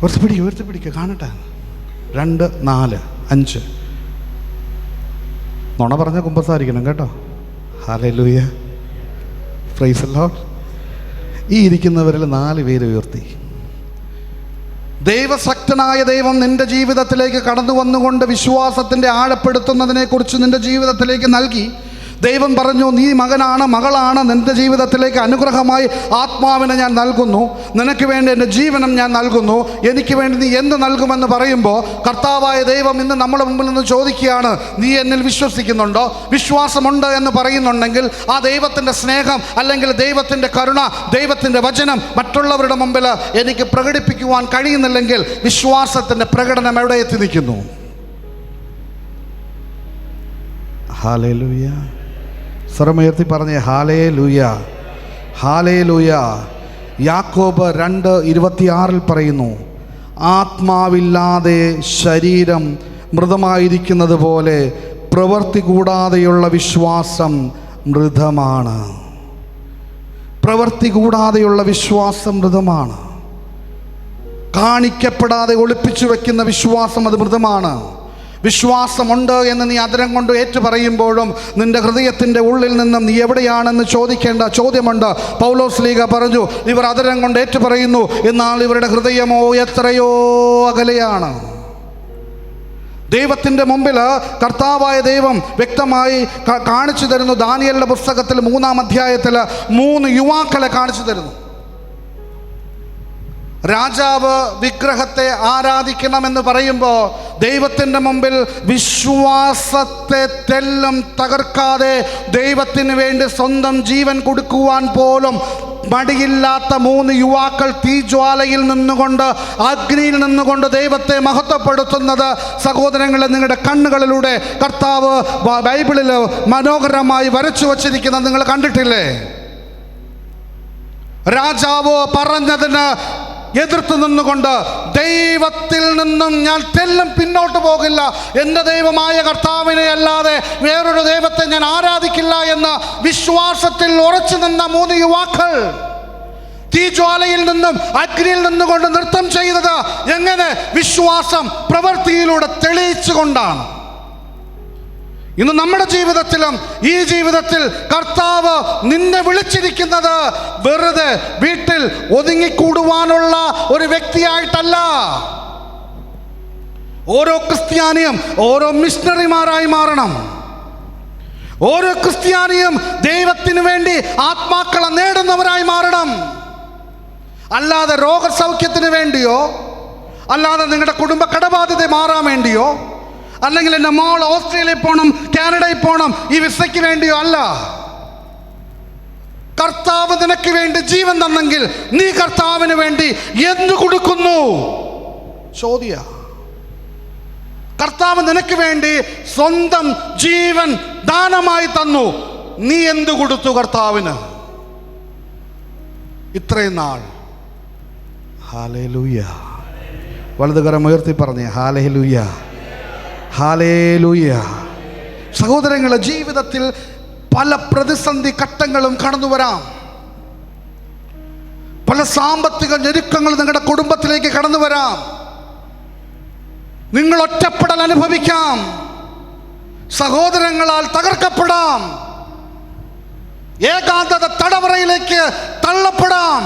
ഉയർത്തിപ്പിടിക്കുക കാണട്ടെ. 2, 4, 5. നുണ പറഞ്ഞ കുമ്പസാരിക്കണം കേട്ടോ. Hallelujah, praise the Lord. ഈ ഇരിക്കുന്നവരിൽ 4 പേര് ഉയർത്തി. ദൈവശക്തനായ ദൈവം നിന്റെ ജീവിതത്തിലേക്ക് കടന്നു വന്നുകൊണ്ട് വിശ്വാസത്തിൻ്റെ ആഴപ്പെടുത്തുന്നതിനെക്കുറിച്ച് നിന്റെ ജീവിതത്തിലേക്ക് നൽകി. ദൈവം പറഞ്ഞു, നീ മകനാണ്, മകളാണ്, നിന്റെ ജീവിതത്തിലേക്ക് അനുഗ്രഹമായി ആത്മാവിനെ ഞാൻ നൽകുന്നു, നിനക്ക് വേണ്ടി എൻ്റെ ജീവനം ഞാൻ നൽകുന്നു, എനിക്ക് വേണ്ടി നീ എന്ത് നൽകുമെന്ന് പറയുമ്പോൾ കർത്താവായ ദൈവം ഇന്ന് നമ്മുടെ മുമ്പിൽ നിന്ന് ചോദിക്കുകയാണ്, നീ എന്നിൽ വിശ്വസിക്കുന്നുണ്ടോ? വിശ്വാസമുണ്ട് എന്ന് പറയുന്നുണ്ടെങ്കിൽ ആ ദൈവത്തിൻ്റെ സ്നേഹം അല്ലെങ്കിൽ ദൈവത്തിൻ്റെ കരുണ, ദൈവത്തിൻ്റെ വചനം മറ്റുള്ളവരുടെ മുമ്പിൽ എനിക്ക് പ്രകടിപ്പിക്കുവാൻ കഴിയുന്നില്ലെങ്കിൽ വിശ്വാസത്തിൻ്റെ പ്രകടനം എവിടെ എത്തി നിൽക്കുന്നു? ഹല്ലേലൂയ. സ്വരമുയർത്തി പറഞ്ഞേ ഹല്ലേലൂയ, ഹല്ലേലൂയ. യാക്കോബ് 2:26 പറയുന്നു, ആത്മാവില്ലാതെ ശരീരം മൃതമായിരിക്കുന്നത് പോലെ പ്രവൃത്തി കൂടാതെയുള്ള വിശ്വാസം മൃതമാണ്. പ്രവൃത്തി കൂടാതെയുള്ള വിശ്വാസം മൃതമാണ്. കാണിക്കപ്പെടാതെ ഒളിപ്പിച്ചു വെക്കുന്ന വിശ്വാസം അത് മൃതമാണ്. വിശ്വാസമുണ്ട് എന്ന് നീ അതരം കൊണ്ട് ഏറ്റു പറയുമ്പോഴും നിന്റെ ഹൃദയത്തിൻ്റെ ഉള്ളിൽ നിന്നും നീ എവിടെയാണെന്ന് ചോദിക്കേണ്ട ചോദ്യമുണ്ട്. പൗലോസ് ലീഗ പറഞ്ഞു, ഇവർ അതരം കൊണ്ട് ഏറ്റു പറയുന്നു, എന്നാൽ ഇവരുടെ ഹൃദയമോ എത്രയോ അകലെയാണ്. ദൈവത്തിൻ്റെ മുമ്പിൽ കർത്താവായ ദൈവം വ്യക്തമായി കാണിച്ചു തരുന്നു. ദാനിയേലിന്റെ പുസ്തകത്തിൽ 3-ാം അധ്യായത്തിൽ 3 യുവാക്കളെ കാണിച്ചു തരുന്നു. രാജാവ് വിഗ്രഹത്തെ ആരാധിക്കണമെന്ന് പറയുമ്പോൾ ദൈവത്തിൻ്റെ മുമ്പിൽ വിശ്വാസത്തെ തെല്ലും തകർക്കാതെ ദൈവത്തിന് വേണ്ടി സ്വന്തം ജീവൻ കൊടുക്കുവാൻ പോലും മടിയില്ലാത്ത 3 യുവാക്കൾ തീജ്വാലയിൽ നിന്നുകൊണ്ട്, അഗ്നിയിൽ നിന്നുകൊണ്ട് ദൈവത്തെ മഹത്വപ്പെടുത്തുന്നത് സഹോദരങ്ങളെ നിങ്ങളുടെ കണ്ണുകളിലൂടെ കർത്താവ് ബൈബിളിൽ മനോഹരമായി വരച്ചു വച്ചിരിക്കുന്നത് നിങ്ങൾ കണ്ടിട്ടില്ലേ? രാജാവ് പറഞ്ഞതിന് എതിർത്ത് നിന്നുകൊണ്ട് ദൈവത്തിൽ നിന്നും ഞാൻ തെല്ലും പിന്നോട്ട് പോകില്ല, എൻ്റെ ദൈവമായ കർത്താവിനെ അല്ലാതെ വേറൊരു ദൈവത്തെ ഞാൻ ആരാധിക്കില്ല എന്ന വിശ്വാസത്തിൽ ഉറച്ചു നിന്ന 3 യുവാക്കൾ തീജ്വാലയിൽ നിന്നും അഗ്നിയിൽ നിന്നുകൊണ്ട് നൃത്തം ചെയ്തത് എങ്ങനെ? വിശ്വാസം പ്രവൃത്തിയിലൂടെ തെളിയിച്ചുകൊണ്ടാണ്. ഇന്ന് നമ്മുടെ ജീവിതത്തിലും ഈ ജീവിതത്തിൽ കർത്താവ് നിന്നെ വിളിച്ചിരിക്കുന്നത് വെറുതെ വീട്ടിൽ ഒതുങ്ങിക്കൂടുവാനുള്ള ഒരു വ്യക്തിയായിട്ടല്ല. ഓരോ ക്രിസ്ത്യാനിയും ഓരോ മിഷണറിമാരായി മാറണം. ഓരോ ക്രിസ്ത്യാനിയും ദൈവത്തിന് വേണ്ടി ആത്മാക്കളെ നേടുന്നവരായി മാറണം. അല്ലാതെ രോഗസൗഖ്യത്തിന് വേണ്ടിയോ, അല്ലാതെ നിങ്ങളുടെ കുടുംബ കടബാധ്യത മാറാൻ വേണ്ടിയോ, അല്ലെങ്കിൽ എൻ്റെ മോൾ ഓസ്ട്രേലിയയിൽ പോകണം, കാനഡയിൽ പോകണം, ഈ വിസയ്ക്ക് വേണ്ടിയോ അല്ല. കർത്താവ് നിനക്ക് വേണ്ടി ജീവൻ തന്നെങ്കിൽ നീ കർത്താവിന് വേണ്ടി എന്തു കൊടുക്കുന്നു? ചോദ്യ. കർത്താവ് നിനക്ക് വേണ്ടി സ്വന്തം ജീവൻ ദാനമായി തന്നു. നീ എന്തു കൊടുത്തു കർത്താവിന് ഇത്രയും നാൾ? ഹല്ലേലൂയ. വലതുകരം ഉയർത്തി പറഞ്ഞേ ഹല്ലേലൂയ, ഹല്ലേലൂയ. സഹോദരങ്ങളെ, ജീവിതത്തിൽ പല പ്രതിസന്ധി ഘട്ടങ്ങളും കടന്നു വരാം. പല സാമ്പത്തിക ഞെരുക്കങ്ങൾ നിങ്ങളുടെ കുടുംബത്തിലേക്ക് കടന്നു വരാം. നിങ്ങൾ ഒറ്റപ്പെടൽ അനുഭവിക്കാം. സഹോദരങ്ങളാൽ തകർക്കപ്പെടാം. ഏകാന്തത തടവറയിലേക്ക് തള്ളപ്പെടാം.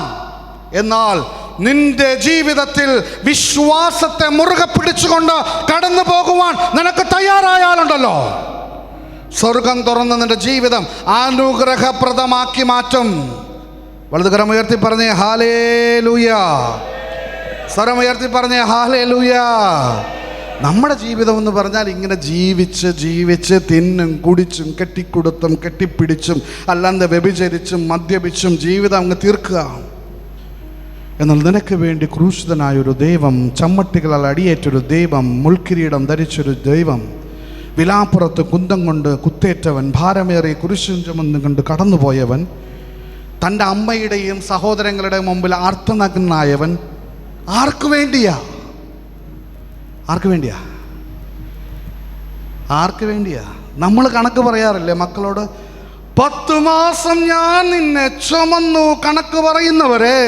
എന്നാൽ നിന്റെ ജീവിതത്തിൽ വിശ്വാസത്തെ മുറുകെ പിടിച്ചുകൊണ്ട് കടന്നു പോകുവാൻ നിനക്ക് തയ്യാറായാലുണ്ടല്ലോ, സ്വർഗം തുറന്ന് നിന്റെ ജീവിതം അനുഗ്രഹപ്രദമാക്കി മാറ്റും. വലതുകരം ഉയർത്തി പറഞ്ഞേ ഹല്ലേലൂയ. സ്വരം ഉയർത്തി പറഞ്ഞേ ഹല്ലേലൂയ. നമ്മുടെ ജീവിതം എന്ന് പറഞ്ഞാൽ ഇങ്ങനെ ജീവിച്ച് തിന്നും കുടിച്ചും കെട്ടിക്കൊടുത്തും കെട്ടിപ്പിടിച്ചും അല്ലാതെ വ്യഭിചരിച്ചും മദ്യപിച്ചും ജീവിതം അങ്ങ് തീർക്കുക. എന്നാൽ നിനക്ക് വേണ്ടി ക്രൂശിതനായൊരു ദൈവം, ചമ്മട്ടികളാൽ അടിയേറ്റൊരു ദൈവം, മുൾക്കിരീടം ധരിച്ചൊരു ദൈവം, വിലാപ്പുറത്ത് കുന്തം കൊണ്ട് കുത്തേറ്റവൻ, ഭാരമേറിയ കുരിശും ചുമന്ന് കൊണ്ട് കടന്നുപോയവൻ, തൻ്റെ അമ്മയുടെയും സഹോദരങ്ങളുടെയും മുമ്പിൽ ആർത്തനഗ്നായവൻ, ആർക്കു വേണ്ടിയാ? ആർക്ക് വേണ്ടിയാ? ആർക്ക് വേണ്ടിയാ? നമ്മൾ കണക്ക് പറയാറില്ലേ മക്കളോട്? 10 മാസം ഞാൻ നിന്നെ ചുമന്നു കണക്ക് പറയുന്നവരെ,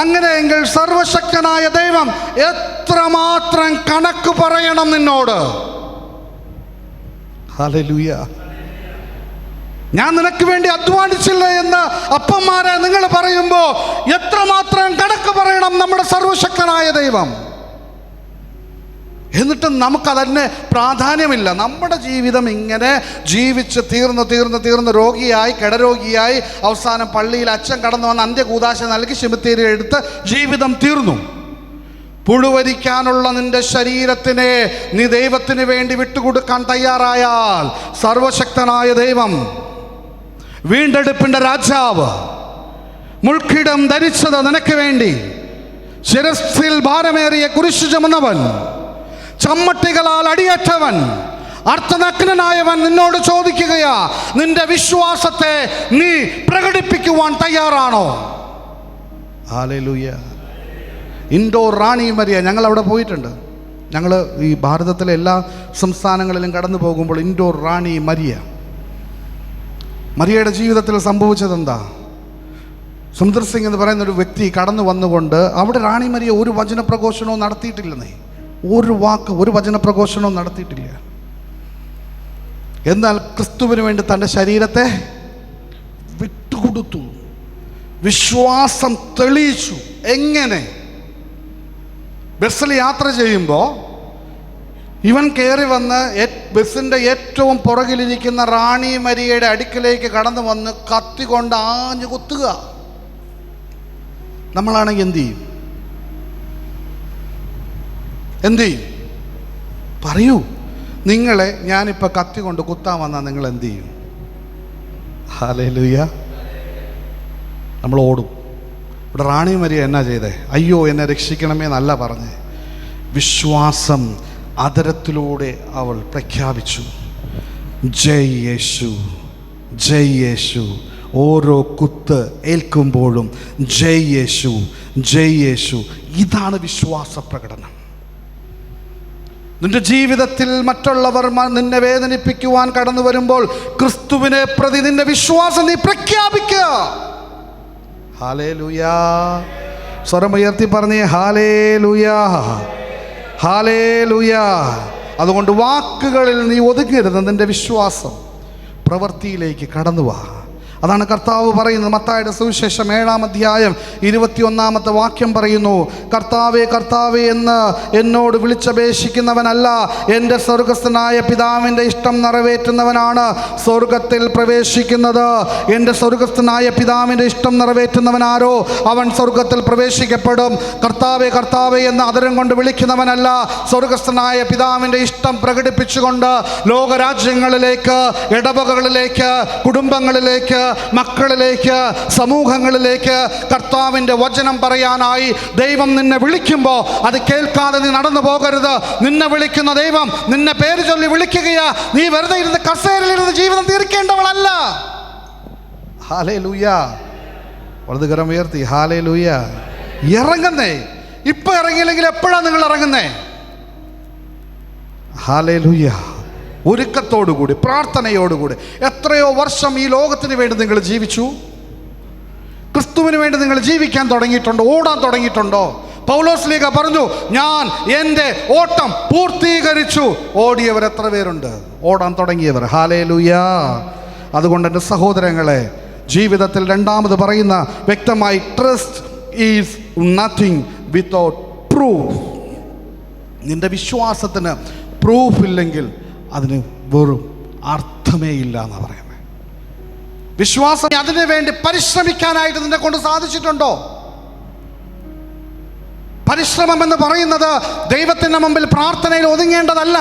അങ്ങനെയെങ്കിൽ സർവശക്തനായ ദൈവം എത്രമാത്രം കണക്ക് പറയണം നിന്നോട്. ഹല്ലേലൂയ. ഞാൻ നിനക്ക് വേണ്ടി അധ്വാനിച്ചില്ല എന്ന് അപ്പന്മാരെ നിങ്ങൾ പറയുമ്പോൾ എത്രമാത്രം കണക്ക് പറയണം നമ്മുടെ സർവശക്തനായ ദൈവം. എന്നിട്ട് നമുക്കതന്നെ പ്രാധാന്യമില്ല. നമ്മുടെ ജീവിതം ഇങ്ങനെ ജീവിച്ച് തീർന്ന് രോഗിയായി, കിടരോഗിയായി, അവസാനം പള്ളിയിൽ അച്ഛൻ കടന്നു വന്ന് അന്ത്യകൂദാശ നൽകി ശിമത്തേരി എടുത്ത് ജീവിതം തീർന്നു. പുഴുവരിക്കാനുള്ള നിന്റെ ശരീരത്തിനെ നീ ദൈവത്തിന് വേണ്ടി വിട്ടുകൊടുക്കാൻ തയ്യാറായാൽ, സർവശക്തനായ ദൈവം, വീണ്ടെടുപ്പിന്റെ രാജാവ്, മുൾക്കിടം ധരിച്ചത് നിനക്ക് വേണ്ടി, ശിരസ്സിൽ ഭാരമേറിയ കുരിശു ചുമന്നവൻ, ചമ്മട്ടികളാൽ അടിയേറ്റവൻ, അർത്ഥനഗ്നനായവൻ നിന്നോട് ചോദിക്കുകയാ, നിന്റെ വിശ്വാസത്തെ നീ പ്രകടിപ്പിക്കുവാൻ തയ്യാറാണോ? ഹല്ലേലൂയ. ഇൻഡോർ റാണി മരിയ, ഞങ്ങൾ അവിടെ പോയിട്ടുണ്ട്. ഞങ്ങൾ ഈ ഭാരതത്തിലെ എല്ലാ സംസ്ഥാനങ്ങളിലും കടന്നു പോകുമ്പോൾ ഇൻഡോർ റാണി മരിയയുടെ ജീവിതത്തിൽ സംഭവിച്ചതെന്താ? സുന്ദർ സിംഗ് എന്ന് പറയുന്ന ഒരു വ്യക്തി കടന്നു വന്നുകൊണ്ട് അവിടെ റാണി മരിയ ഒരു വചനപ്രഘോഷണവും നടത്തിയിട്ടില്ലെന്നേ. ഒരു വചനപ്രഘോഷണവും നടത്തിയിട്ടില്ല. എന്നാൽ ക്രിസ്തുവിന് വേണ്ടി തൻ്റെ ശരീരത്തെ വിട്ടുകൊടുത്തു. വിശ്വാസം തെളിയിച്ചു. എങ്ങനെ? ബസ്സിൽ യാത്ര ചെയ്യുമ്പോൾ ഇവൻ കയറി വന്ന് ബസ്സിൻ്റെ ഏറ്റവും പുറകിലിരിക്കുന്ന റാണി മരിയയുടെ അടുക്കിലേക്ക് കടന്നു വന്ന് കത്തി കൊണ്ട് ആഞ്ഞു കുത്തുക. നമ്മളാണെങ്കിൽ എന്തു ചെയ്യും? പറയൂ. നിങ്ങളെ ഞാനിപ്പോൾ കത്തി കൊണ്ട് കുത്താൻ വന്നാൽ നിങ്ങൾ എന്തു ചെയ്യും? ഹല്ലേലൂയ. നമ്മൾ ഓടും. ഇവിടെ റാണി മരിയ എന്നാ ചെയ്തേ? അയ്യോ എന്നെ രക്ഷിക്കണമേ എന്നല്ല പറഞ്ഞേ. വിശ്വാസം അതരത്തിലൂടെ അവൾ പ്രഖ്യാപിച്ചു, ജയ് യേശു, ജയ് യേശു. ഓരോ കുത്ത് ഏൽക്കുമ്പോഴും ജയ് യേശു, ജയ് യേശു. ഇതാണ് വിശ്വാസ പ്രകടനം. നിന്റെ ജീവിതത്തിൽ മറ്റുള്ളവർ നിന്നെ വേദനിപ്പിക്കുവാൻ കടന്നു വരുമ്പോൾ ക്രിസ്തുവിനെ പ്രതി നിന്റെ വിശ്വാസം നീ പ്രഖ്യാപിക്കുക. ഹല്ലേലൂയ. സ്വരമുയർത്തി പറഞ്ഞേ ഹല്ലേലൂയ, ഹല്ലേലൂയ. അതുകൊണ്ട് വാക്കുകളിൽ നീ ഒതുങ്ങരുത്. നിന്റെ വിശ്വാസം പ്രവൃത്തിയിലേക്ക് കടന്നു വാ. അതാണ് കർത്താവ് പറയുന്നത്. മത്തായിയുടെ സുവിശേഷം 7-ാം അധ്യായം 21-ാമത്തെ വാക്യം പറയുന്നു, കർത്താവേ കർത്താവേ എന്ന് എന്നോട് വിളിച്ചപേക്ഷിക്കുന്നവനല്ല, എൻ്റെ സ്വർഗസ്ഥനായ പിതാവിൻ്റെ ഇഷ്ടം നിറവേറ്റുന്നവനാണ് സ്വർഗത്തിൽ പ്രവേശിക്കുന്നത്. എൻ്റെ സ്വർഗസ്ഥനായ പിതാവിൻ്റെ ഇഷ്ടം നിറവേറ്റുന്നവനാരോ അവൻ സ്വർഗത്തിൽ പ്രവേശിക്കപ്പെടും. കർത്താവേ കർത്താവേ എന്ന് അതരം കൊണ്ട് വിളിക്കുന്നവനല്ല, സ്വർഗസ്ഥനായ പിതാവിൻ്റെ ഇഷ്ടം പ്രകടിപ്പിച്ചുകൊണ്ട് ലോകരാജ്യങ്ങളിലേക്ക്, ഇടവകകളിലേക്ക്, കുടുംബങ്ങളിലേക്ക്, മക്കളിലേക്ക്, സമൂഹങ്ങളിലേക്ക് കർത്താവിൻ്റെ വചനം പറയാനായി ദൈവം നിന്നെ വിളിക്കുമ്പോൾ അത് കേൾക്കാതെ നീ നടന്നു പോകരുത്. നിന്നെ വിളിക്കുന്ന ദൈവം നിന്നെ പേര് ചൊല്ലി വിളിക്കുകയാ. നീ വെറുതെ ഇരുന്ന് കസേരയിലിരുന്ന് ജീവിതം തീർക്കേണ്ടവളല്ല. ഹല്ലേലൂയ. വലതുകരം ഉയർത്തി ഹല്ലേലൂയ. ഇറങ്ങുന്നേ. ഇപ്പൊ ഇറങ്ങിയില്ലെങ്കിൽ എപ്പോഴാണ് നിങ്ങൾ ഇറങ്ങുന്നേ? ഹല്ലേലൂയ. ഒരുക്കത്തോടുകൂടി, പ്രാർത്ഥനയോടുകൂടി. എത്രയോ വർഷം ഈ ലോകത്തിന് വേണ്ടി നിങ്ങൾ ജീവിച്ചു. ക്രിസ്തുവിന് വേണ്ടി നിങ്ങൾ ജീവിക്കാൻ തുടങ്ങിയിട്ടുണ്ടോ? ഓടാൻ തുടങ്ങിയിട്ടുണ്ടോ? പൗലോസ്ലീഹ പറഞ്ഞു, ഞാൻ എൻ്റെ ഓട്ടം പൂർത്തീകരിച്ചു. ഓടിയവർ എത്ര പേരുണ്ട്? ഓടാൻ തുടങ്ങിയവർ. ഹല്ലേലൂയ. അതുകൊണ്ട് എൻ്റെ സഹോദരങ്ങളെ, ജീവിതത്തിൽ രണ്ടാമത് പറയുന്ന വ്യക്തമായി, trust is nothing without proof. നിന്റെ വിശ്വാസത്തിന് പ്രൂഫ് ഇല്ലെങ്കിൽ അതിന് വെറും അർത്ഥമേ ഇല്ല എന്നാണ് പറയുന്നത്. വിശ്വാസം അതിനു വേണ്ടി പരിശ്രമിക്കാനായിട്ട് നിന്നെ കൊണ്ട് സാധിച്ചിട്ടുണ്ടോ? പരിശ്രമം എന്ന് പറയുന്നത് ദൈവത്തിൻ്റെ മുമ്പിൽ പ്രാർത്ഥനയിൽ ഒതുങ്ങേണ്ടതല്ല.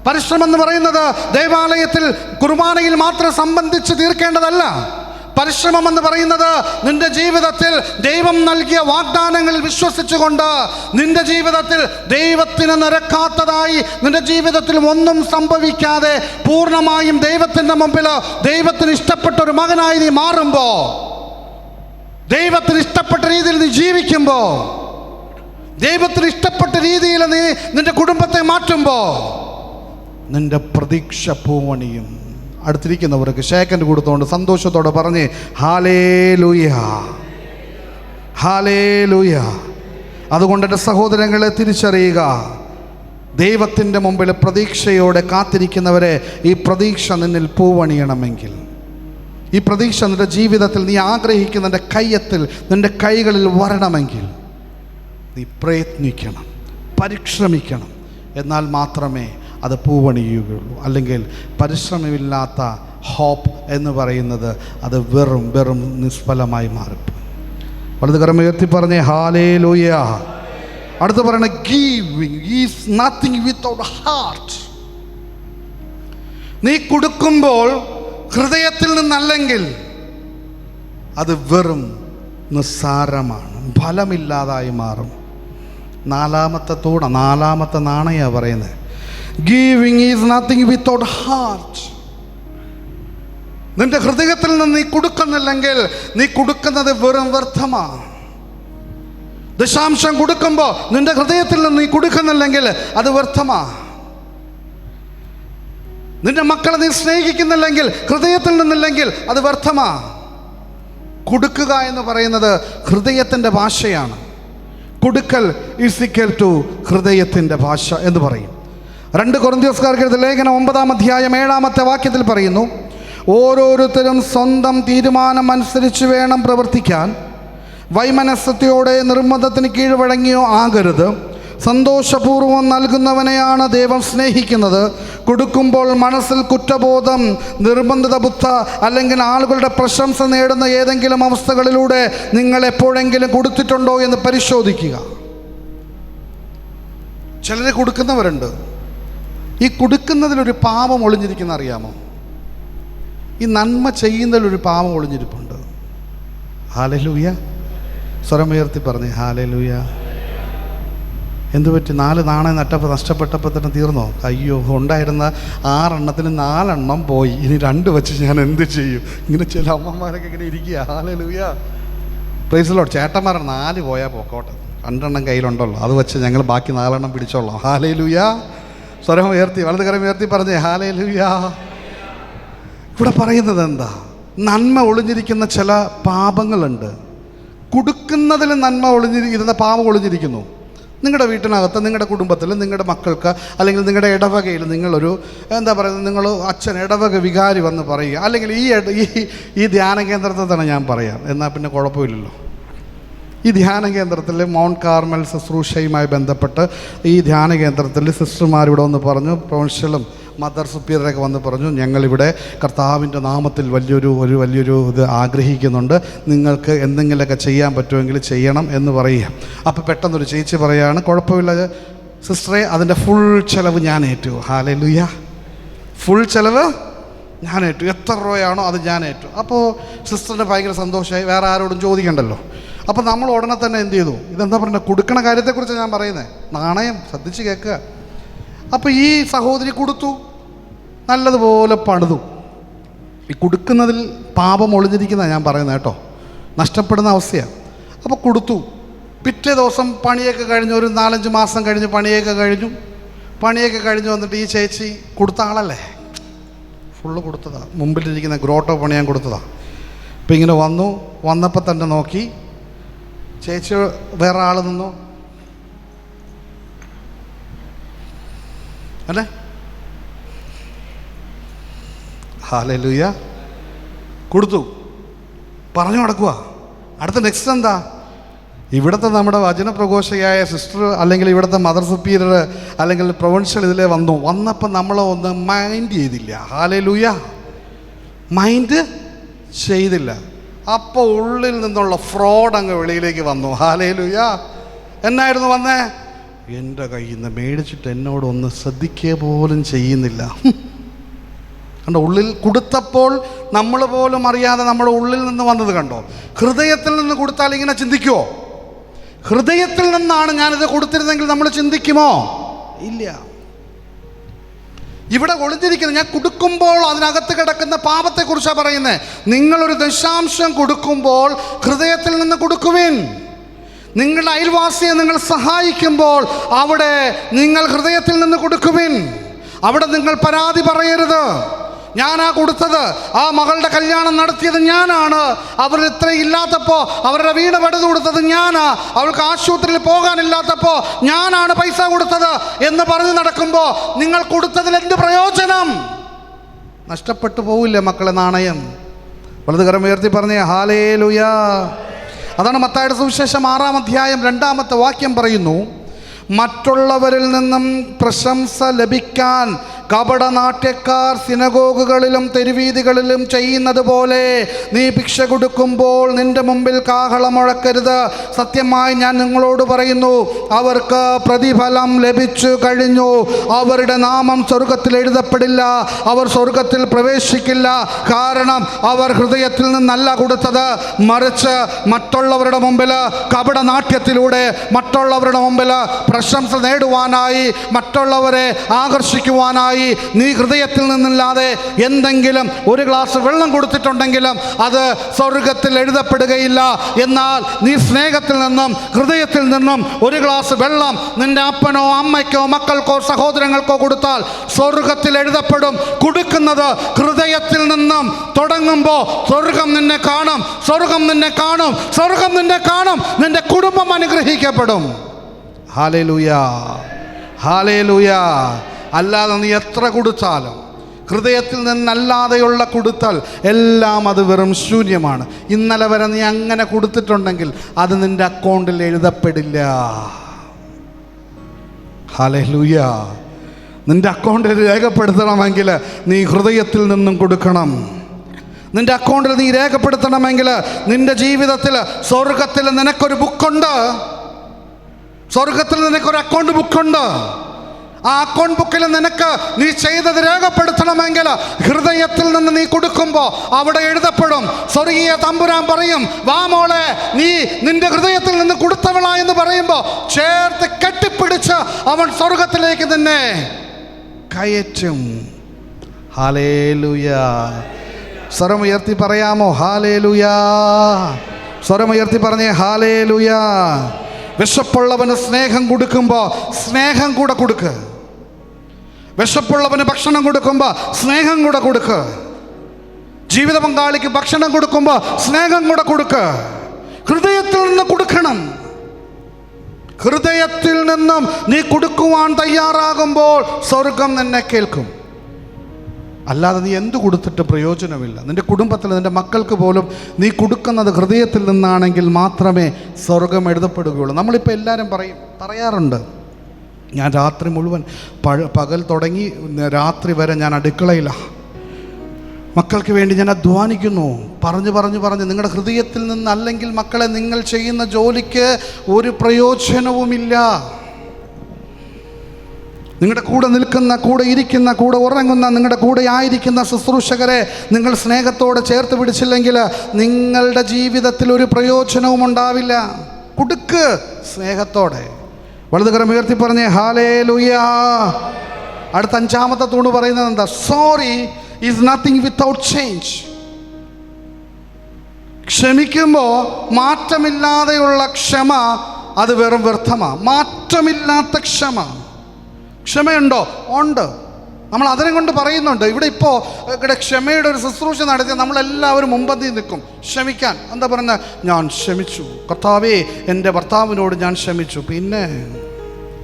പരിശ്രമം എന്ന് പറയുന്നത് ദേവാലയത്തിൽ കുർബാനയിൽ മാത്രം സംബന്ധിച്ച് തീർക്കേണ്ടതല്ല. പരിശ്രമം എന്ന് പറയുന്നത് നിന്റെ ജീവിതത്തിൽ ദൈവം നൽകിയ വാഗ്ദാനങ്ങളിൽ വിശ്വസിച്ചുകൊണ്ട് നിന്റെ ജീവിതത്തിൽ ദൈവത്തിന് നിരക്കാത്തതായി നിന്റെ ജീവിതത്തിൽ ഒന്നും സംഭവിക്കാതെ പൂർണ്ണമായും ദൈവത്തിൻ്റെ മുമ്പിൽ ദൈവത്തിന് ഇഷ്ടപ്പെട്ട ഒരു മകനായി നീ മാറുമ്പോൾ, ദൈവത്തിന് ഇഷ്ടപ്പെട്ട രീതിയിൽ നീ ജീവിക്കുമ്പോൾ, ദൈവത്തിന് ഇഷ്ടപ്പെട്ട രീതിയിൽ നീ നിന്റെ കുടുംബത്തെ മാറ്റുമ്പോൾ നിന്റെ പ്രതീക്ഷ പൂവണിയും. അടുത്തിരിക്കുന്നവർക്ക് ഷേക്കൻഡ് കൊടുത്തുകൊണ്ട് സന്തോഷത്തോടെ പറഞ്ഞ് ഹല്ലേലൂയ, ഹല്ലേലൂയ. അതുകൊണ്ട് എൻ്റെ സഹോദരങ്ങളെ തിരിച്ചറിയുക, ദൈവത്തിൻ്റെ മുമ്പിൽ പ്രതീക്ഷയോടെ കാത്തിരിക്കുന്നവരെ ഈ പ്രതീക്ഷ നിന്നിൽ പൂവണിയണമെങ്കിൽ, ഈ പ്രതീക്ഷ നിന്റെ ജീവിതത്തിൽ നീ ആഗ്രഹിക്കുന്ന നിന്റെ കയ്യത്തിൽ, നിന്റെ കൈകളിൽ വരണമെങ്കിൽ നീ പ്രയത്നിക്കണം, പരിശ്രമിക്കണം. എന്നാൽ മാത്രമേ അത് പൂവണിയുകയുള്ളൂ. അല്ലെങ്കിൽ പരിശ്രമമില്ലാത്ത ഹോപ്പ് എന്ന് പറയുന്നത് അത് വെറും നിഷ്ഫലമായി മാറും. വലതുകരം ഉയർത്തി പറഞ്ഞേ ഹല്ലേലൂയ. അടുത്ത് പറയണ, giving is nothing without heart. നീ കൊടുക്കുമ്പോൾ ഹൃദയത്തിൽ നിന്നല്ലെങ്കിൽ അത് വെറും നിസ്സാരമാണ്, ഫലമില്ലാതായി മാറും. നാലാമത്തെ നാണയ പറയുന്നത്, giving is nothing without heart. നിന്റെ ഹൃദയത്തിൽ നിന്ന് നീ കൊടുക്കുന്നില്ലെങ്കിൽ നീ കൊടുക്കുന്നത് വെറും വ്യർത്ഥമാണ്. ദശാംശം കൊടുക്കുമ്പോൾ നിന്റെ ഹൃദയത്തിൽ നിന്ന് നീ കൊടുക്കുന്നില്ലെങ്കിൽ അത് വ്യർത്ഥമാണ്. നിന്റെ മക്കളെ നീ സ്നേഹിക്കുന്നില്ലെങ്കിൽ, ഹൃദയത്തിൽ നിന്നില്ലെങ്കിൽ അത് വ്യർത്ഥമാണ്. കൊടുക്കുക എന്ന് പറയുന്നത് ഹൃദയത്തിൻ്റെ ഭാഷയാണ്. കൊടുക്കൽ ഈസ് ഈക്വൽ ടു ഹൃദയത്തിൻ്റെ ഭാഷ എന്ന് പറയും. 2 കൊരിന്ത്യർക്കാർക്ക് എഴുതിയ ലേഖനം 9-ാം അധ്യായം 7-ാമത്തെ വാക്യത്തിൽ പറയുന്നു, ഓരോരുത്തരും സ്വന്തം തീരുമാനം അനുസരിച്ച് വേണം പ്രവർത്തിക്കാൻ. വൈമനസ്യത്തോടെ നിർബന്ധത്തിന് കീഴ്വഴങ്ങിയോ ആകരുത്. സന്തോഷപൂർവ്വം നൽകുന്നവനെയാണ് ദൈവം സ്നേഹിക്കുന്നത്. കൊടുക്കുമ്പോൾ മനസ്സിൽ കുറ്റബോധം, നിർബന്ധിത ബുദ്ധ അല്ലെങ്കിൽ ആളുകളുടെ പ്രശംസ നേടുന്ന ഏതെങ്കിലും അവസ്ഥകളിലൂടെ നിങ്ങൾ എപ്പോഴെങ്കിലും കൊടുത്തിട്ടുണ്ടോ എന്ന് പരിശോധിക്കുക. ചിലർ കൊടുക്കുന്നവരുണ്ട്. ഈ കൊടുക്കുന്നതിലൊരു പാപം ഒളിഞ്ഞിരിക്കുന്ന അറിയാമോ? ഈ നന്മ ചെയ്യുന്നതിലൊരു പാപം ഒളിഞ്ഞിരിപ്പുണ്ട്. ഹല്ലേലൂയ. സ്വരമുയർത്തി പറഞ്ഞേ ഹല്ലേലൂയ. എന്തു പറ്റി? 4 നാണയം നഷ്ടപ്പെട്ടപ്പോൾ തന്നെ തീർന്നോ? അയ്യോ, ഉണ്ടായിരുന്ന 6 എണ്ണത്തിന് 4 എണ്ണം പോയി, ഇനി 2 വെച്ച് ഞാൻ എന്ത് ചെയ്യും? ഇങ്ങനെ ചില അമ്മമാരൊക്കെ ഇങ്ങനെ ഇരിക്കുക. ഹല്ലേലൂയ. Praise the lord. ചേട്ടന്മാരാണ് 4 പോയാൽ പോക്കോട്ടെ, 2 എണ്ണം കയ്യിലുണ്ടല്ലോ, അത് വെച്ച് ഞങ്ങൾ ബാക്കി 4 എണ്ണം പിടിച്ചോളാം. ഹല്ലേലൂയ. സ്വരം ഉയർത്തി, വലതുകരം ഉയർത്തി പറഞ്ഞേ ഹല്ലേലൂയ. ഇവിടെ പറയുന്നത് എന്താ? നന്മ ഒളിഞ്ഞിരിക്കുന്ന ചില പാപങ്ങളുണ്ട്. കൊടുക്കുന്നതിൽ നന്മ ഇരുന്ന പാപം ഒളിഞ്ഞിരിക്കുന്നു. നിങ്ങളുടെ വീട്ടിനകത്ത്, നിങ്ങളുടെ കുടുംബത്തിൽ, നിങ്ങളുടെ മക്കൾക്ക്, അല്ലെങ്കിൽ നിങ്ങളുടെ ഇടവകയിൽ നിങ്ങളൊരു എന്താ പറയുന്നത്, നിങ്ങൾ അച്ഛൻ ഇടവക വികാരി വന്ന് പറയുക, അല്ലെങ്കിൽ ഈ ധ്യാന കേന്ദ്രത്തിൽ തന്നെ ഞാൻ പറയാം, എന്നാൽ പിന്നെ കുഴപ്പമില്ലല്ലോ. ഈ ധ്യാന കേന്ദ്രത്തിൽ മൗണ്ട് കാർമൽ ശുശ്രൂഷയുമായി ബന്ധപ്പെട്ട് ഈ ധ്യാന കേന്ദ്രത്തിൽ സിസ്റ്റർമാരിവിടെ വന്ന് പറഞ്ഞു, പ്രൊവിൻഷ്യലും മദർ സുപ്പീരിയറൊക്കെ വന്ന് പറഞ്ഞു, ഞങ്ങളിവിടെ കർത്താവിൻ്റെ നാമത്തിൽ വലിയൊരു ഇത് ആഗ്രഹിക്കുന്നുണ്ട്, നിങ്ങൾക്ക് എന്തെങ്കിലുമൊക്കെ ചെയ്യാൻ പറ്റുമെങ്കിൽ ചെയ്യണം എന്ന് പറയുക. അപ്പോൾ പെട്ടെന്നൊരു ചേച്ചി പറയുകയാണ്, കുഴപ്പമില്ല സിസ്റ്ററെ, അതിൻ്റെ ഫുൾ ചിലവ് ഞാൻ ഏറ്റു. ഹല്ലേലൂയ. ഫുൾ ചിലവ് ഞാൻ ഏറ്റു, എത്ര രൂപയാണോ അത് ഞാൻ ഏറ്റു. അപ്പോൾ സിസ്റ്ററിന് ഭയങ്കര സന്തോഷമായി, വേറെ ആരോടും ചോദിക്കണ്ടല്ലോ. അപ്പോൾ നമ്മൾ ഉടനെ തന്നെ എന്ത് ചെയ്തു? ഇതെന്താ പറയുക, കൊടുക്കണ കാര്യത്തെക്കുറിച്ച് ഞാൻ പറയുന്നത്, നാണയം ശ്രദ്ധിച്ച് കേൾക്കുക. അപ്പോൾ ഈ സഹോദരി കൊടുത്തു, നല്ലതുപോലെ പണിതു. ഈ കൊടുക്കുന്നതിൽ പാപം ഒളിഞ്ഞിരിക്കുന്നതാണ് ഞാൻ പറയുന്നത് കേട്ടോ. നഷ്ടപ്പെടുന്ന അവസ്ഥയാണ്. അപ്പോൾ കൊടുത്തു. പിറ്റേ ദിവസം പണിയൊക്കെ കഴിഞ്ഞു, ഒരു 4-5 മാസം കഴിഞ്ഞ് പണിയൊക്കെ കഴിഞ്ഞു വന്നിട്ട് ഈ ചേച്ചി കൊടുത്ത ആളല്ലേ, ഫുള്ള് കൊടുത്തതാണ്, മുമ്പിലിരിക്കുന്ന ഗ്രോട്ടോ പണിയാൻ കൊടുത്തതാണ്. ഇപ്പം ഇങ്ങനെ വന്നപ്പോൾ തന്നെ നോക്കി ചേച്ചി, വേറെ ആൾ നിന്നു അല്ലേ, ഹല്ലേലൂയ, കൊടുത്തു, പറഞ്ഞു നടക്കുക. അടുത്ത നെക്സ്റ്റ് എന്താ? ഇവിടുത്തെ നമ്മുടെ വചനപ്രഘോഷകയായ സിസ്റ്റർ അല്ലെങ്കിൽ ഇവിടുത്തെ മദർ സുപ്പീരിയർ അല്ലെങ്കിൽ പ്രൊവിൻഷ്യൽ ഇതിലേ വന്നപ്പോൾ നമ്മളെ ഒന്ന് മൈൻഡ് ചെയ്തില്ല. ഹല്ലേലൂയ, മൈൻഡ് ചെയ്തില്ല. അപ്പോൾ ഉള്ളിൽ നിന്നുള്ള ഫ്രോഡ് അങ്ങ് വെളിയിലേക്ക് വന്നു. ഹല്ലേലൂയ. എന്നായിരുന്നു വന്നേ? എൻ്റെ കയ്യിൽ നിന്ന് മേടിച്ചിട്ട് എന്നോടൊന്ന് ശ്രദ്ധിക്കുക പോലും ചെയ്യുന്നില്ല. കണ്ടോ, ഉള്ളിൽ കൊടുത്തപ്പോൾ നമ്മൾ പോലും അറിയാതെ നമ്മുടെ ഉള്ളിൽ നിന്ന് വന്നത് കണ്ടോ. ഹൃദയത്തിൽ നിന്ന് കൊടുത്താൽ ഇങ്ങനെ ചിന്തിക്കുമോ? ഹൃദയത്തിൽ നിന്നാണ് ഞാനിത് കൊടുത്തിരുന്നെങ്കിൽ നമ്മൾ ചിന്തിക്കുമോ? ഇല്ല. ഇവിടെ ഒളിഞ്ഞിരിക്കുന്നത്, ഞാൻ കൊടുക്കുമ്പോൾ അതിനകത്ത് കിടക്കുന്ന പാപത്തെക്കുറിച്ചാണ് പറയുന്നത്. നിങ്ങളൊരു ദശാംശം കൊടുക്കുമ്പോൾ ഹൃദയത്തിൽ നിന്ന് കൊടുക്കുവിൻ. നിങ്ങളുടെ അയൽവാസിയെ നിങ്ങൾ സഹായിക്കുമ്പോൾ അവിടെ നിങ്ങൾ ഹൃദയത്തിൽ നിന്ന് കൊടുക്കുവിൻ. അവിടെ നിങ്ങൾ പരാതി പറയരുത്. ഞാനാ കൊടുത്തത്, ആ മകളുടെ കല്യാണം നടത്തിയത് ഞാനാണ്, അവർ ഇത്ര ഇല്ലാത്തപ്പോൾ അവരുടെ വീട് പണിത് കൊടുത്തത് ഞാനാ, അവൾക്ക് ആശുപത്രിയിൽ പോകാനില്ലാത്തപ്പോൾ ഞാനാണ് പൈസ കൊടുത്തത് എന്ന് പറഞ്ഞ് നടക്കുമ്പോൾ നിങ്ങൾ കൊടുത്തതിൽ എന്ത് പ്രയോജനം? നഷ്ടപ്പെട്ടു പോവില്ലേ മക്കളെ നാണയം? വലതുകരം ഉയർത്തി പറഞ്ഞേ ഹല്ലേലൂയ. അതാണ് മത്തായിയുടെ സുവിശേഷം 6-ാം അധ്യായം 2-ാമത്തെ വാക്യം പറയുന്നു, മറ്റുള്ളവരിൽ നിന്നും പ്രശംസ ലഭിക്കാൻ കപടനാട്യക്കാർ സിനഗോഗുകളിലും തെരുവീതികളിലും ചെയ്യുന്നത് പോലെ നീ ഭിക്ഷ കൊടുക്കുമ്പോൾ നിന്റെ മുമ്പിൽ കാഹളം മുഴക്കരുത്. സത്യമായി ഞാൻ നിങ്ങളോട് പറയുന്നു, അവർക്ക് പ്രതിഫലം ലഭിച്ചു കഴിഞ്ഞു. അവരുടെ നാമം സ്വർഗത്തിൽ എഴുതപ്പെടില്ല, അവർ സ്വർഗത്തിൽ പ്രവേശിക്കില്ല. കാരണം അവർ ഹൃദയത്തിൽ നിന്നല്ല കൊടുത്തത്, മറിച്ച് മറ്റുള്ളവരുടെ മുമ്പിൽ കപടനാട്യത്തിലൂടെ മറ്റുള്ളവരുടെ മുമ്പിൽ പ്രശംസ നേടുവാനായി, മറ്റുള്ളവരെ ആകർഷിക്കുവാനായി നീ ഹൃദയത്തിൽ നിന്നില്ലാതെ എന്തെങ്കിലും ഒരു ഗ്ലാസ് വെള്ളം കൊടുത്തിട്ടുണ്ടെങ്കിലും അത് സ്വർഗത്തിൽ എഴുതപ്പെടുകയില്ല. എന്നാൽ നീ സ്നേഹത്തിൽ നിന്നും ഹൃദയത്തിൽ നിന്നും ഒരു ഗ്ലാസ് വെള്ളം നിന്റെ അപ്പനോ അമ്മയ്ക്കോ മക്കൾക്കോ സഹോദരങ്ങൾക്കോ കൊടുത്താൽ സ്വർഗത്തിൽ എഴുതപ്പെടും. കൊടുക്കുന്നത് ഹൃദയത്തിൽ നിന്നും തുടങ്ങുമ്പോൾ സ്വർഗം നിന്നെ കാണും, സ്വർഗം നിന്നെ കാണും, സ്വർഗം നിന്നെ കാണും. നിന്റെ കുടുംബം അനുഗ്രഹിക്കപ്പെടും. Hallelujah, hallelujah. അല്ലാതെ നീ എത്ര കൊടുത്താലും ഹൃദയത്തിൽ നിന്നല്ലാതെയുള്ള കൊടുത്താൽ എല്ലാം അത് വെറും ശൂന്യമാണ്. ഇന്നലെ വരെ നീ അങ്ങനെ കൊടുത്തിട്ടുണ്ടെങ്കിൽ അത് നിന്റെ അക്കൗണ്ടിൽ എഴുതപ്പെടില്ല. ഹല്ലേലൂയ. നിന്റെ അക്കൗണ്ടിൽ രേഖപ്പെടുത്തണമെങ്കിൽ നീ ഹൃദയത്തിൽ നിന്നും കൊടുക്കണം. നിന്റെ അക്കൗണ്ടിൽ നീ രേഖപ്പെടുത്തണമെങ്കിൽ നിന്റെ ജീവിതത്തിൽ സ്വർഗത്തിൽ നിനക്കൊരു ബുക്കുണ്ട്. സ്വർഗത്തിൽ നിനക്കൊരു അക്കൗണ്ട് ബുക്കുണ്ട്. ആ അക്കൗണ്ട് ബുക്കിൽ നിനക്ക് നീ ചെയ്തത് രേഖപ്പെടുത്തണമെങ്കിൽ ഹൃദയത്തിൽ നിന്ന് നീ കൊടുക്കുമ്പോൾ അവിടെ എഴുതപ്പെടും. സ്വർഗീയ തമ്പുരാൻ പറയും, വാ മോളെ, നീ നിന്റെ ഹൃദയത്തിൽ നിന്ന് കൊടുത്തവളാ എന്ന് പറയുമ്പോൾ ചേർത്ത് കെട്ടിപ്പിടിച്ച് അവൻ സ്വർഗത്തിലേക്ക് നിന്നെ കയറ്റും. ഹല്ലേലൂയ. സ്വരമുയർത്തി പറയാമോ ഹല്ലേലൂയ? സ്വരമുയർത്തി പറഞ്ഞേ ഹല്ലേലൂയ. വിശപ്പുള്ളവന് സ്നേഹം കൊടുക്കുമ്പോൾ സ്നേഹം കൂടെ കൊടുക്ക്. വിശപ്പുള്ളവന് ഭക്ഷണം കൊടുക്കുമ്പോൾ സ്നേഹം കൂടെ കൊടുക്ക്. ജീവിത പങ്കാളിക്ക് ഭക്ഷണം കൊടുക്കുമ്പോൾ സ്നേഹം കൂടെ കൊടുക്ക്. ഹൃദയത്തിൽ നിന്ന് കൊടുക്കണം. ഹൃദയത്തിൽ നിന്നും നീ കൊടുക്കുവാൻ തയ്യാറാകുമ്പോൾ സ്വർഗം നിന്നെ കേൾക്കും. അല്ലാതെ നീ എന്ത് കൊടുത്തിട്ട് പ്രയോജനമില്ല. നിൻ്റെ കുടുംബത്തിൽ നിൻ്റെ മക്കൾക്ക് പോലും നീ കൊടുക്കുന്നത് ഹൃദയത്തിൽ നിന്നാണെങ്കിൽ മാത്രമേ സ്വർഗം എഴുതപ്പെടുകയുള്ളൂ. നമ്മളിപ്പോൾ എല്ലാവരും പറയാറുണ്ട്, ഞാൻ രാത്രി മുഴുവൻ പകൽ തുടങ്ങി രാത്രി വരെ ഞാൻ അടുക്കളയിലാണ്, മക്കൾക്ക് വേണ്ടി ഞാൻ അധ്വാനിക്കുന്നു. പറഞ്ഞ് നിങ്ങളുടെ ഹൃദയത്തിൽ നിന്നല്ലെങ്കിൽ മക്കളെ നിങ്ങൾ ചെയ്യുന്ന ജോലിക്ക് ഒരു പ്രയോജനവുമില്ല. നിങ്ങളുടെ കൂടെ നിൽക്കുന്ന, കൂടെ ഇരിക്കുന്ന, കൂടെ ഉറങ്ങുന്ന, നിങ്ങളുടെ കൂടെ ആയിരിക്കുന്ന ശുശ്രൂഷകരെ നിങ്ങൾ സ്നേഹത്തോടെ ചേർത്ത് പിടിച്ചില്ലെങ്കിൽ നിങ്ങളുടെ ജീവിതത്തിൽ ഒരു പ്രയോജനവും ഉണ്ടാവില്ല. കൊടുക്ക് സ്നേഹത്തോടെ. വലതുകരം ഉയർത്തി പറഞ്ഞേ ഹല്ലേലൂയ. അടുത്ത 5-ാമത്തെ തൂണ് പറയുന്നത് എന്താ? Sorry is nothing without change. ക്ഷമിക്കുമ്പോൾ മാറ്റമില്ലാതെയുള്ള ക്ഷമ അത് വെറും വ്യർത്ഥമാണ്. മാറ്റമില്ലാത്ത ക്ഷമയുണ്ടോ? ഉണ്ട്. നമ്മൾ അതിനെ കൊണ്ട് പറയുന്നുണ്ട്. ഇവിടെ ക്ഷമയുടെ ഒരു ശുശ്രൂഷ നടത്തിയാൽ നമ്മളെല്ലാവരും മുമ്പന്തി നിൽക്കും ക്ഷമിക്കാൻ. എന്താ പറയുന്നത്? ഞാൻ ക്ഷമിച്ചു കർത്താവേ, എൻ്റെ ഭർത്താവിനോട് ഞാൻ ക്ഷമിച്ചു. പിന്നെ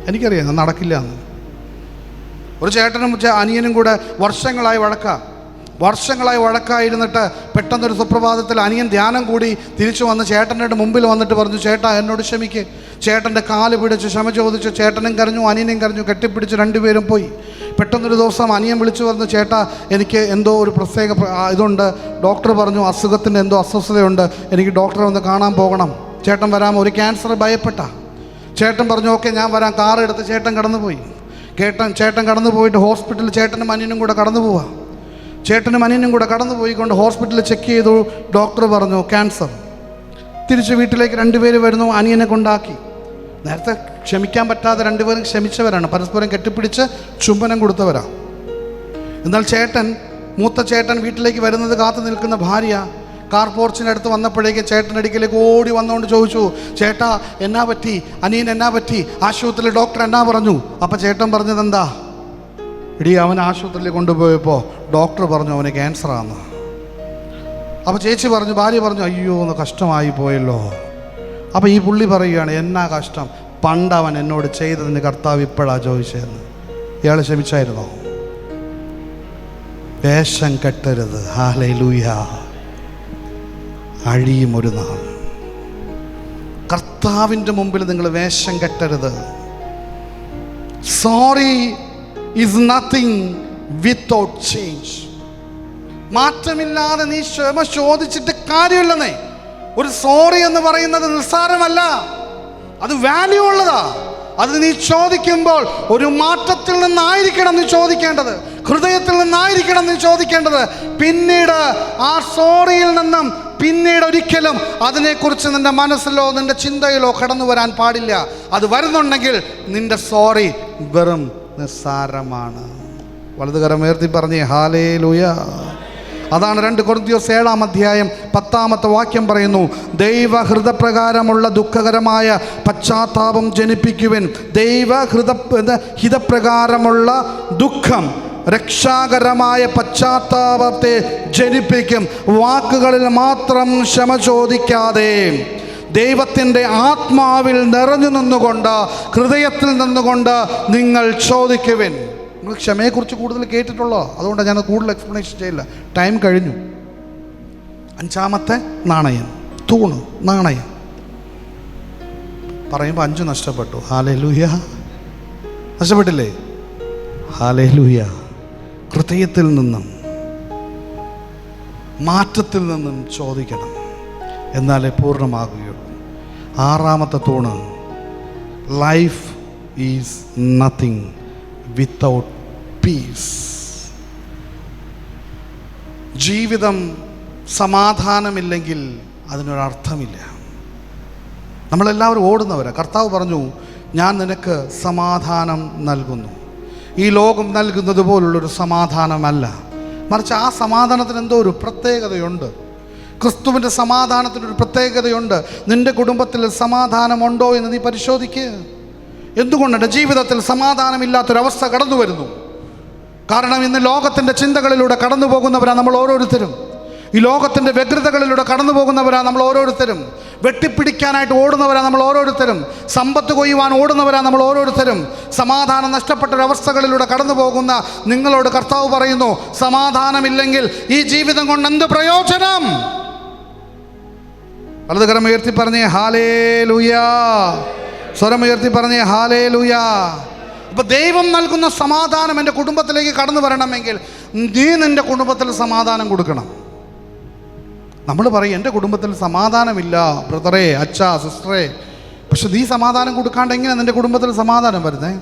എനിക്കറിയാം നടക്കില്ല എന്ന്. ഒരു ചേട്ടനും അനിയനും കൂടെ വർഷങ്ങളായി വഴക്കായിരുന്നിട്ട് പെട്ടെന്നൊരു സുപ്രഭാതത്തിൽ അനിയൻ ധ്യാനം കൂടി തിരിച്ചു വന്ന് ചേട്ടൻ്റെ മുമ്പിൽ വന്നിട്ട് പറഞ്ഞു, ചേട്ടാ എന്നോട് ക്ഷമിക്ക്. ചേട്ടൻ്റെ കാല് പിടിച്ച് ക്ഷമ ചോദിച്ചു. ചേട്ടനും കരഞ്ഞു, അനിയനും കരഞ്ഞു, കെട്ടിപ്പിടിച്ച് രണ്ടുപേരും പോയി. പെട്ടെന്നൊരു ദിവസം അനിയൻ വിളിച്ചു പറഞ്ഞു, ചേട്ടാ എനിക്ക് എന്തോ ഒരു പ്രത്യേക ഇതുണ്ട്, ഡോക്ടർ പറഞ്ഞു അസുഖത്തിൻ്റെ എന്തോ അസ്വസ്ഥതയുണ്ട്, എനിക്ക് ഡോക്ടറെ ഒന്ന് കാണാൻ പോകണം. ചേട്ടൻ വരാമോ? ഒരു ക്യാൻസർ ഭയപ്പെട്ട ചേട്ടൻ പറഞ്ഞു, ഓക്കെ ഞാൻ വരാം. കാറെടുത്ത് ചേട്ടൻ കടന്നുപോയി. ചേട്ടൻ കടന്നു പോയിട്ട് ഹോസ്പിറ്റലിൽ ചേട്ടനും അനിയനും കൂടെ കടന്നു പോയിക്കൊണ്ട് ഹോസ്പിറ്റലിൽ ചെക്ക് ചെയ്തു. ഡോക്ടർ പറഞ്ഞു ക്യാൻസർ. തിരിച്ച് വീട്ടിലേക്ക് രണ്ടുപേര് വരുന്നു, അനിയനെ കൊണ്ടാക്കി. നേരത്തെ ക്ഷമിക്കാൻ പറ്റാതെ രണ്ടുപേരും ക്ഷമിച്ചവരാണ്, പരസ്പരം കെട്ടിപ്പിടിച്ച് ചുംബനം കൊടുത്തവരാണ്. എന്നാൽ മൂത്ത ചേട്ടൻ വീട്ടിലേക്ക് വരുന്നത് കാത്തു നിൽക്കുന്ന ഭാര്യ കാർ പോർച്ചിനടുത്ത് വന്നപ്പോഴേക്കും ചേട്ടൻ്റെ അടുക്കിലേക്ക് ഓടി വന്നുകൊണ്ട് ചോദിച്ചു, ചേട്ടാ എന്നാ പറ്റി? അനിയൻ എന്നാ പറ്റി? ആശുപത്രിയിൽ ഡോക്ടർ എന്നാ പറഞ്ഞു? അപ്പം ചേട്ടൻ പറഞ്ഞത് എന്താ? ഇടി അവൻ ആശുപത്രിയിൽ കൊണ്ടുപോയപ്പോൾ ഡോക്ടർ പറഞ്ഞു അവന് ക്യാൻസറാന്ന്. അപ്പോൾ ഭാര്യ പറഞ്ഞു, അയ്യോ ഒന്ന് കഷ്ടമായി പോയല്ലോ. അപ്പോൾ ഈ പുള്ളി പറയുകയാണ്, എന്നാ കഷ്ടം? പണ്ട് അവൻ എന്നോട് ചെയ്തതിന് കർത്താവ് ഇപ്പോഴാണ് ചോദിച്ചതെന്ന്. ഇയാൾ ക്ഷമിച്ചായിരുന്നോ? വേഷം കെട്ടരുത്. ഹല്ലേലൂയ. അഴിയും ഒരു നാൾ. കർത്താവിൻ്റെ മുമ്പിൽ നിങ്ങൾ വേഷം കെട്ടരുത്. Sorry is nothing without change. മാറ്റമില്ലാതെ നീ ക്ഷമ ചോദിച്ചിട്ട് കാര്യമില്ലെന്നേ. ഒരു സോറി എന്ന് പറയുന്നത് നിസ്സാരമല്ല, അത് വാല്യൂ ഉള്ളതാ. അത് നീ ചോദിക്കുമ്പോൾ ഒരു മാറ്റത്തിൽ നിന്നായിരിക്കണം നീ ചോദിക്കേണ്ടത്, ഹൃദയത്തിൽ നിന്നായിരിക്കണം നീ ചോദിക്കേണ്ടത്. പിന്നീട് ആ സോറിയിൽ നിന്നും പിന്നീട് ഒരിക്കലും അതിനെക്കുറിച്ച് നിന്റെ മനസ്സിലോ നിന്റെ ചിന്തയിലോ കടന്നു വരാൻ പാടില്ല. അത് വരുന്നുണ്ടെങ്കിൽ നിന്റെ സോറി വെറും നിസ്സാരമാണ്. വലതുകരം ഉയർത്തി പറഞ്ഞേ ഹല്ലേലൂയ. അതാണ് 2 കൊരിന്ത്യർ 7:10 പറയുന്നു, ദൈവഹൃദപ്രകാരമുള്ള ദുഃഖകരമായ പശ്ചാത്താപം ജനിപ്പിക്കുവിൻ. ഹിതപ്രകാരമുള്ള ദുഃഖം രക്ഷാകരമായ പശ്ചാത്താപത്തെ ജനിപ്പിക്കും. വാക്കുകളിൽ മാത്രം ക്ഷമ ചോദിക്കാതെ ദൈവത്തിൻ്റെ ആത്മാവിൽ നിറഞ്ഞു നിന്നുകൊണ്ട്, ഹൃദയത്തിൽ നിന്നുകൊണ്ട് നിങ്ങൾ ചോദിക്കുവിൻ. നിങ്ങൾ ക്ഷമയെക്കുറിച്ച് കൂടുതൽ കേട്ടിട്ടുള്ളോ? അതുകൊണ്ടാണ് ഞാൻ കൂടുതൽ എക്സ്പ്ലനേഷൻ ചെയ്യില്ല, ടൈം കഴിഞ്ഞു. 5ാമത്തെ നാണയം, തൂണ് നാണയം പറയുമ്പോൾ 5 നഷ്ടപ്പെട്ടു. ഹല്ലേലൂയ. നഷ്ടപ്പെട്ടില്ലേ? ഹല്ലേലൂയ. ഹൃദയത്തിൽ നിന്നും മാറ്റത്തിൽ നിന്നും ചോദിക്കണം, എന്നാലേ പൂർണ്ണമാകുകയുള്ളൂ. 6ാമത്തെ തൂണ്, life is nothing without peace. ജീവിതം സമാധാനമില്ലെങ്കിൽ അതിനൊരർത്ഥമില്ല. നമ്മളെല്ലാവരും ഓടുന്നവരാണ്. കർത്താവ് പറഞ്ഞു, ഞാൻ നിനക്ക് സമാധാനം നൽകുന്നു. ഈ ലോകം നൽകുന്നത് പോലുള്ളൊരു സമാധാനമല്ല, മറിച്ച് ആ സമാധാനത്തിന് എന്തോ ഒരു പ്രത്യേകതയുണ്ട്. ക്രിസ്തുവിൻ്റെ സമാധാനത്തിനൊരു പ്രത്യേകതയുണ്ട്. നിൻ്റെ കുടുംബത്തിൽ സമാധാനമുണ്ടോ എന്ന് നീ പരിശോധിക്കുക. എന്തുകൊണ്ടാണ് ജീവിതത്തിൽ സമാധാനമില്ലാത്തൊരവസ്ഥ കടന്നു വരുന്നു? കാരണം ഇന്ന് ലോകത്തിൻ്റെ ചിന്തകളിലൂടെ കടന്നു പോകുന്നവരാണ് നമ്മൾ ഓരോരുത്തരും. ഈ ലോകത്തിൻ്റെ വ്യഗ്രതകളിലൂടെ കടന്നു പോകുന്നവരാണ് നമ്മൾ ഓരോരുത്തരും. വെട്ടിപ്പിടിക്കാനായിട്ട് ഓടുന്നവരാണ് നമ്മൾ ഓരോരുത്തരും. സമ്പത്ത് കൊയ്യുവാൻ ഓടുന്നവരാണ് നമ്മൾ ഓരോരുത്തരും. സമാധാനം നഷ്ടപ്പെട്ടൊരവസ്ഥകളിലൂടെ കടന്നു പോകുന്ന നിങ്ങളോട് കർത്താവ് പറയുന്നു, സമാധാനമില്ലെങ്കിൽ ഈ ജീവിതം കൊണ്ട് എന്ത് പ്രയോജനം? വലതുകരം ഉയർത്തി പറഞ്ഞേ ഹല്ലേലൂയ. സ്വരം ഉയർത്തി പറഞ്ഞേ ഹല്ലേലൂയ. അപ്പോൾ ദൈവം നൽകുന്ന സമാധാനം എൻ്റെ കുടുംബത്തിലേക്ക് കടന്നു വരണമെങ്കിൽ നീ നിൻ്റെ കുടുംബത്തിൽ സമാധാനം കൊടുക്കണം. നമ്മൾ പറയും, എൻ്റെ കുടുംബത്തിൽ സമാധാനമില്ല ബ്രദറേ, അച്ഛാ, സിസ്റ്ററേ. പക്ഷെ നീ സമാധാനം കൊടുക്കാണ്ട് എങ്ങനെ നിൻ്റെ കുടുംബത്തിൽ സമാധാനം വരുന്നേ?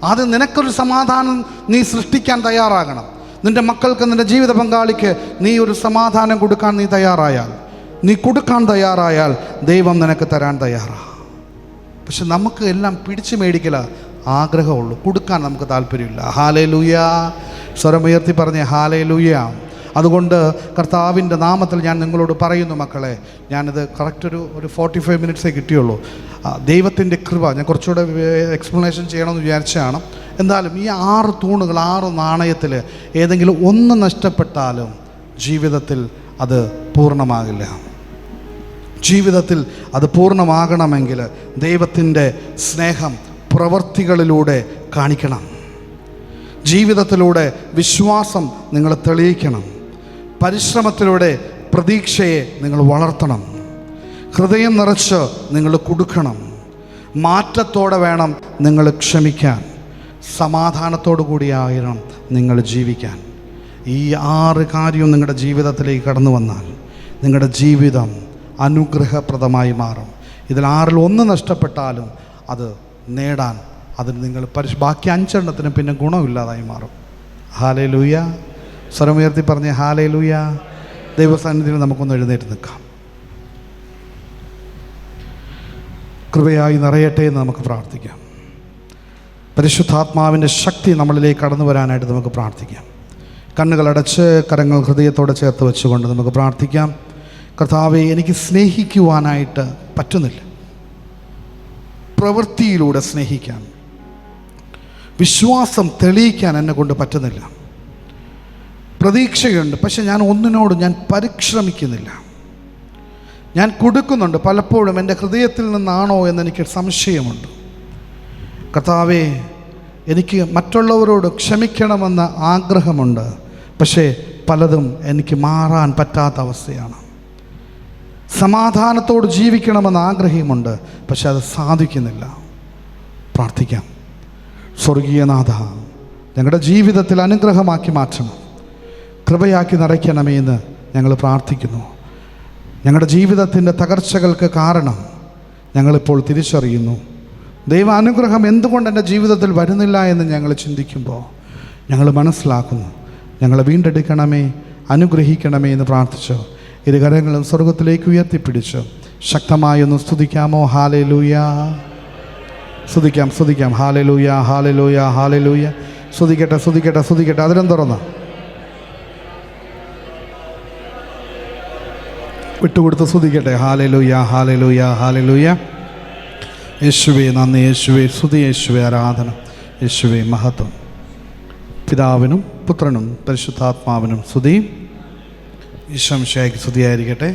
ആദ്യം നിനക്കൊരു സമാധാനം നീ സൃഷ്ടിക്കാൻ തയ്യാറാകണം. നിൻ്റെ മക്കൾക്ക്, നിൻ്റെ ജീവിത പങ്കാളിക്ക് നീ ഒരു സമാധാനം കൊടുക്കാൻ നീ തയ്യാറായാൽ, നീ കൊടുക്കാൻ തയ്യാറായാൽ ദൈവം നിനക്ക് തരാൻ തയ്യാറാണ്. പക്ഷെ നമുക്ക് എല്ലാം പിടിച്ചു മേടിക്കല ആഗ്രഹമുള്ളൂ, കൊടുക്കാൻ നമുക്ക് താല്പര്യമില്ല. ഹല്ലേലൂയ. സ്വരമുയർത്തി പറഞ്ഞേ ഹാലേലൂയ. അതുകൊണ്ട് കർത്താവിൻ്റെ നാമത്തിൽ ഞാൻ നിങ്ങളോട് പറയുന്നു മക്കളെ, ഞാനിത് കറക്റ്റ് ഒരു 45 മിനിറ്റ്സേ കിട്ടിയുള്ളൂ. ദൈവത്തിൻ്റെ കൃപ ഞാൻ കുറച്ചുകൂടെ എക്സ്പ്ലനേഷൻ ചെയ്യണമെന്ന് വിചാരിച്ചതാണ്. എന്തായാലും ഈ 6 തൂണുകൾ, 6 നാണയത്തിൽ ഏതെങ്കിലും ഒന്ന് നഷ്ടപ്പെട്ടാലും ജീവിതത്തിൽ അത് പൂർണ്ണമാകില്ല. ജീവിതത്തിൽ അത് പൂർണ്ണമാകണമെങ്കിൽ ദൈവത്തിൻ്റെ സ്നേഹം പ്രവൃത്തികളിലൂടെ കാണിക്കണം. ജീവിതത്തിലൂടെ വിശ്വാസം നിങ്ങൾ തെളിയിക്കണം. പരിശ്രമത്തിലൂടെ പ്രതീക്ഷയെ നിങ്ങൾ വളർത്തണം. ഹൃദയം നിറച്ച് നിങ്ങൾ കൊടുക്കണം. മാറ്റത്തോടെ വേണം നിങ്ങൾ ക്ഷമിക്കാൻ. സമാധാനത്തോടു കൂടിയായിരണം നിങ്ങൾ ജീവിക്കാൻ. ഈ 6 കാര്യവും നിങ്ങളുടെ ജീവിതത്തിലേക്ക് കടന്നു വന്നാൽ നിങ്ങളുടെ ജീവിതം അനുഗ്രഹപ്രദമായി മാറും. ഇതിൽ 6-ൽ 1 നഷ്ടപ്പെട്ടാലും അത് നേടാൻ അതിന് നിങ്ങൾ ബാക്കി 5 എണ്ണത്തിനും പിന്നെ ഗുണമില്ലാതായി മാറും. ഹാലേലൂയ. സ്വരമുയർത്തി പറഞ്ഞേ ഹാലേലൂയ. ദൈവസന്നിധിയിൽ നമുക്കൊന്ന് എഴുന്നേറ്റ് നിൽക്കാം. കൃപയായി നിറയട്ടെ എന്ന് നമുക്ക് പ്രാർത്ഥിക്കാം. പരിശുദ്ധാത്മാവിൻ്റെ ശക്തി നമ്മളിലേക്ക് കടന്നു വരാനായിട്ട് നമുക്ക് പ്രാർത്ഥിക്കാം. കണ്ണുകളടച്ച് കരങ്ങൾ ഹൃദയത്തോടെ ചേർത്ത് വെച്ചുകൊണ്ട് നമുക്ക് പ്രാർത്ഥിക്കാം. കർത്താവെ, എനിക്ക് സ്നേഹിക്കുവാനായിട്ട് പറ്റുന്നില്ല. പ്രവൃത്തിയിലൂടെ സ്നേഹിക്കാൻ, വിശ്വാസം തെളിയിക്കാൻ എന്നെ കൊണ്ട് പറ്റുന്നില്ല. പ്രതീക്ഷയുണ്ട്, പക്ഷെ ഞാൻ ഒന്നിനോടും ഞാൻ പരിശ്രമിക്കുന്നില്ല. ഞാൻ കൊടുക്കുന്നുണ്ട്, പലപ്പോഴും എൻ്റെ ഹൃദയത്തിൽ നിന്നാണോ എന്നെനിക്ക് സംശയമുണ്ട്. കർത്താവേ, എനിക്ക് മറ്റുള്ളവരോട് ക്ഷമിക്കണമെന്ന ആഗ്രഹമുണ്ട്, പക്ഷേ പലതും എനിക്ക് മാറാൻ പറ്റാത്ത അവസ്ഥയാണ്. സമാധാനത്തോട് ജീവിക്കണമെന്ന് ആഗ്രഹമുണ്ട്, പക്ഷെ അത് സാധിക്കുന്നില്ല. പ്രാർത്ഥിക്കാം. സ്വർഗീയനാഥ, ഞങ്ങളുടെ ജീവിതത്തിൽ അനുഗ്രഹമാക്കി മാറ്റണം, കൃപയാക്കി നിറയ്ക്കണമേ എന്ന് ഞങ്ങൾ പ്രാർത്ഥിക്കുന്നു. ഞങ്ങളുടെ ജീവിതത്തിൻ്റെ തകർച്ചകൾക്ക് കാരണം ഞങ്ങളിപ്പോൾ തിരിച്ചറിയുന്നു. ദൈവ അനുഗ്രഹം എന്തുകൊണ്ട് എൻ്റെ ജീവിതത്തിൽ വരുന്നില്ല എന്ന് ഞങ്ങൾ ചിന്തിക്കുമ്പോൾ ഞങ്ങൾ മനസ്സിലാക്കുന്നു. ഞങ്ങളെ വീണ്ടെടുക്കണമേ, അനുഗ്രഹിക്കണമേ എന്ന് പ്രാർത്ഥിച്ചു. ഇരുകരങ്ങളും സ്വർഗത്തിലേക്ക് ഉയർത്തിപ്പിടിച്ചു ശക്തമായൊന്ന് സ്തുതിക്കാമോ? ഹാലേലൂയ. സ്തുതിക്കാം, സ്തുതിക്കാം. ഹാലേലൂയ, ഹാലേലൂയ, ഹാലേലൂയ. സ്തുതിക്കട്ടെ, സ്തുതിക്കട്ടെ, സ്തുതിക്കട്ടെ. അതിലും തുറന്ന് വിട്ടുകൊടുത്ത് സ്തുതിക്കട്ടെ. ഹാലേലൂയ, ഹാലേലൂയ, ഹാലേലൂയ. യേശുവേ നന്ദി, യേശുവേ സ്തുതി, യേശുവേ ആരാധന, യേശുവേ മഹത്വം. പിതാവിനും പുത്രനും പരിശുദ്ധാത്മാവിനും സ്തുതി. ഈശോ മിശിഹായ്ക്ക് സ്തുതിയായിരിക്കട്ടെ.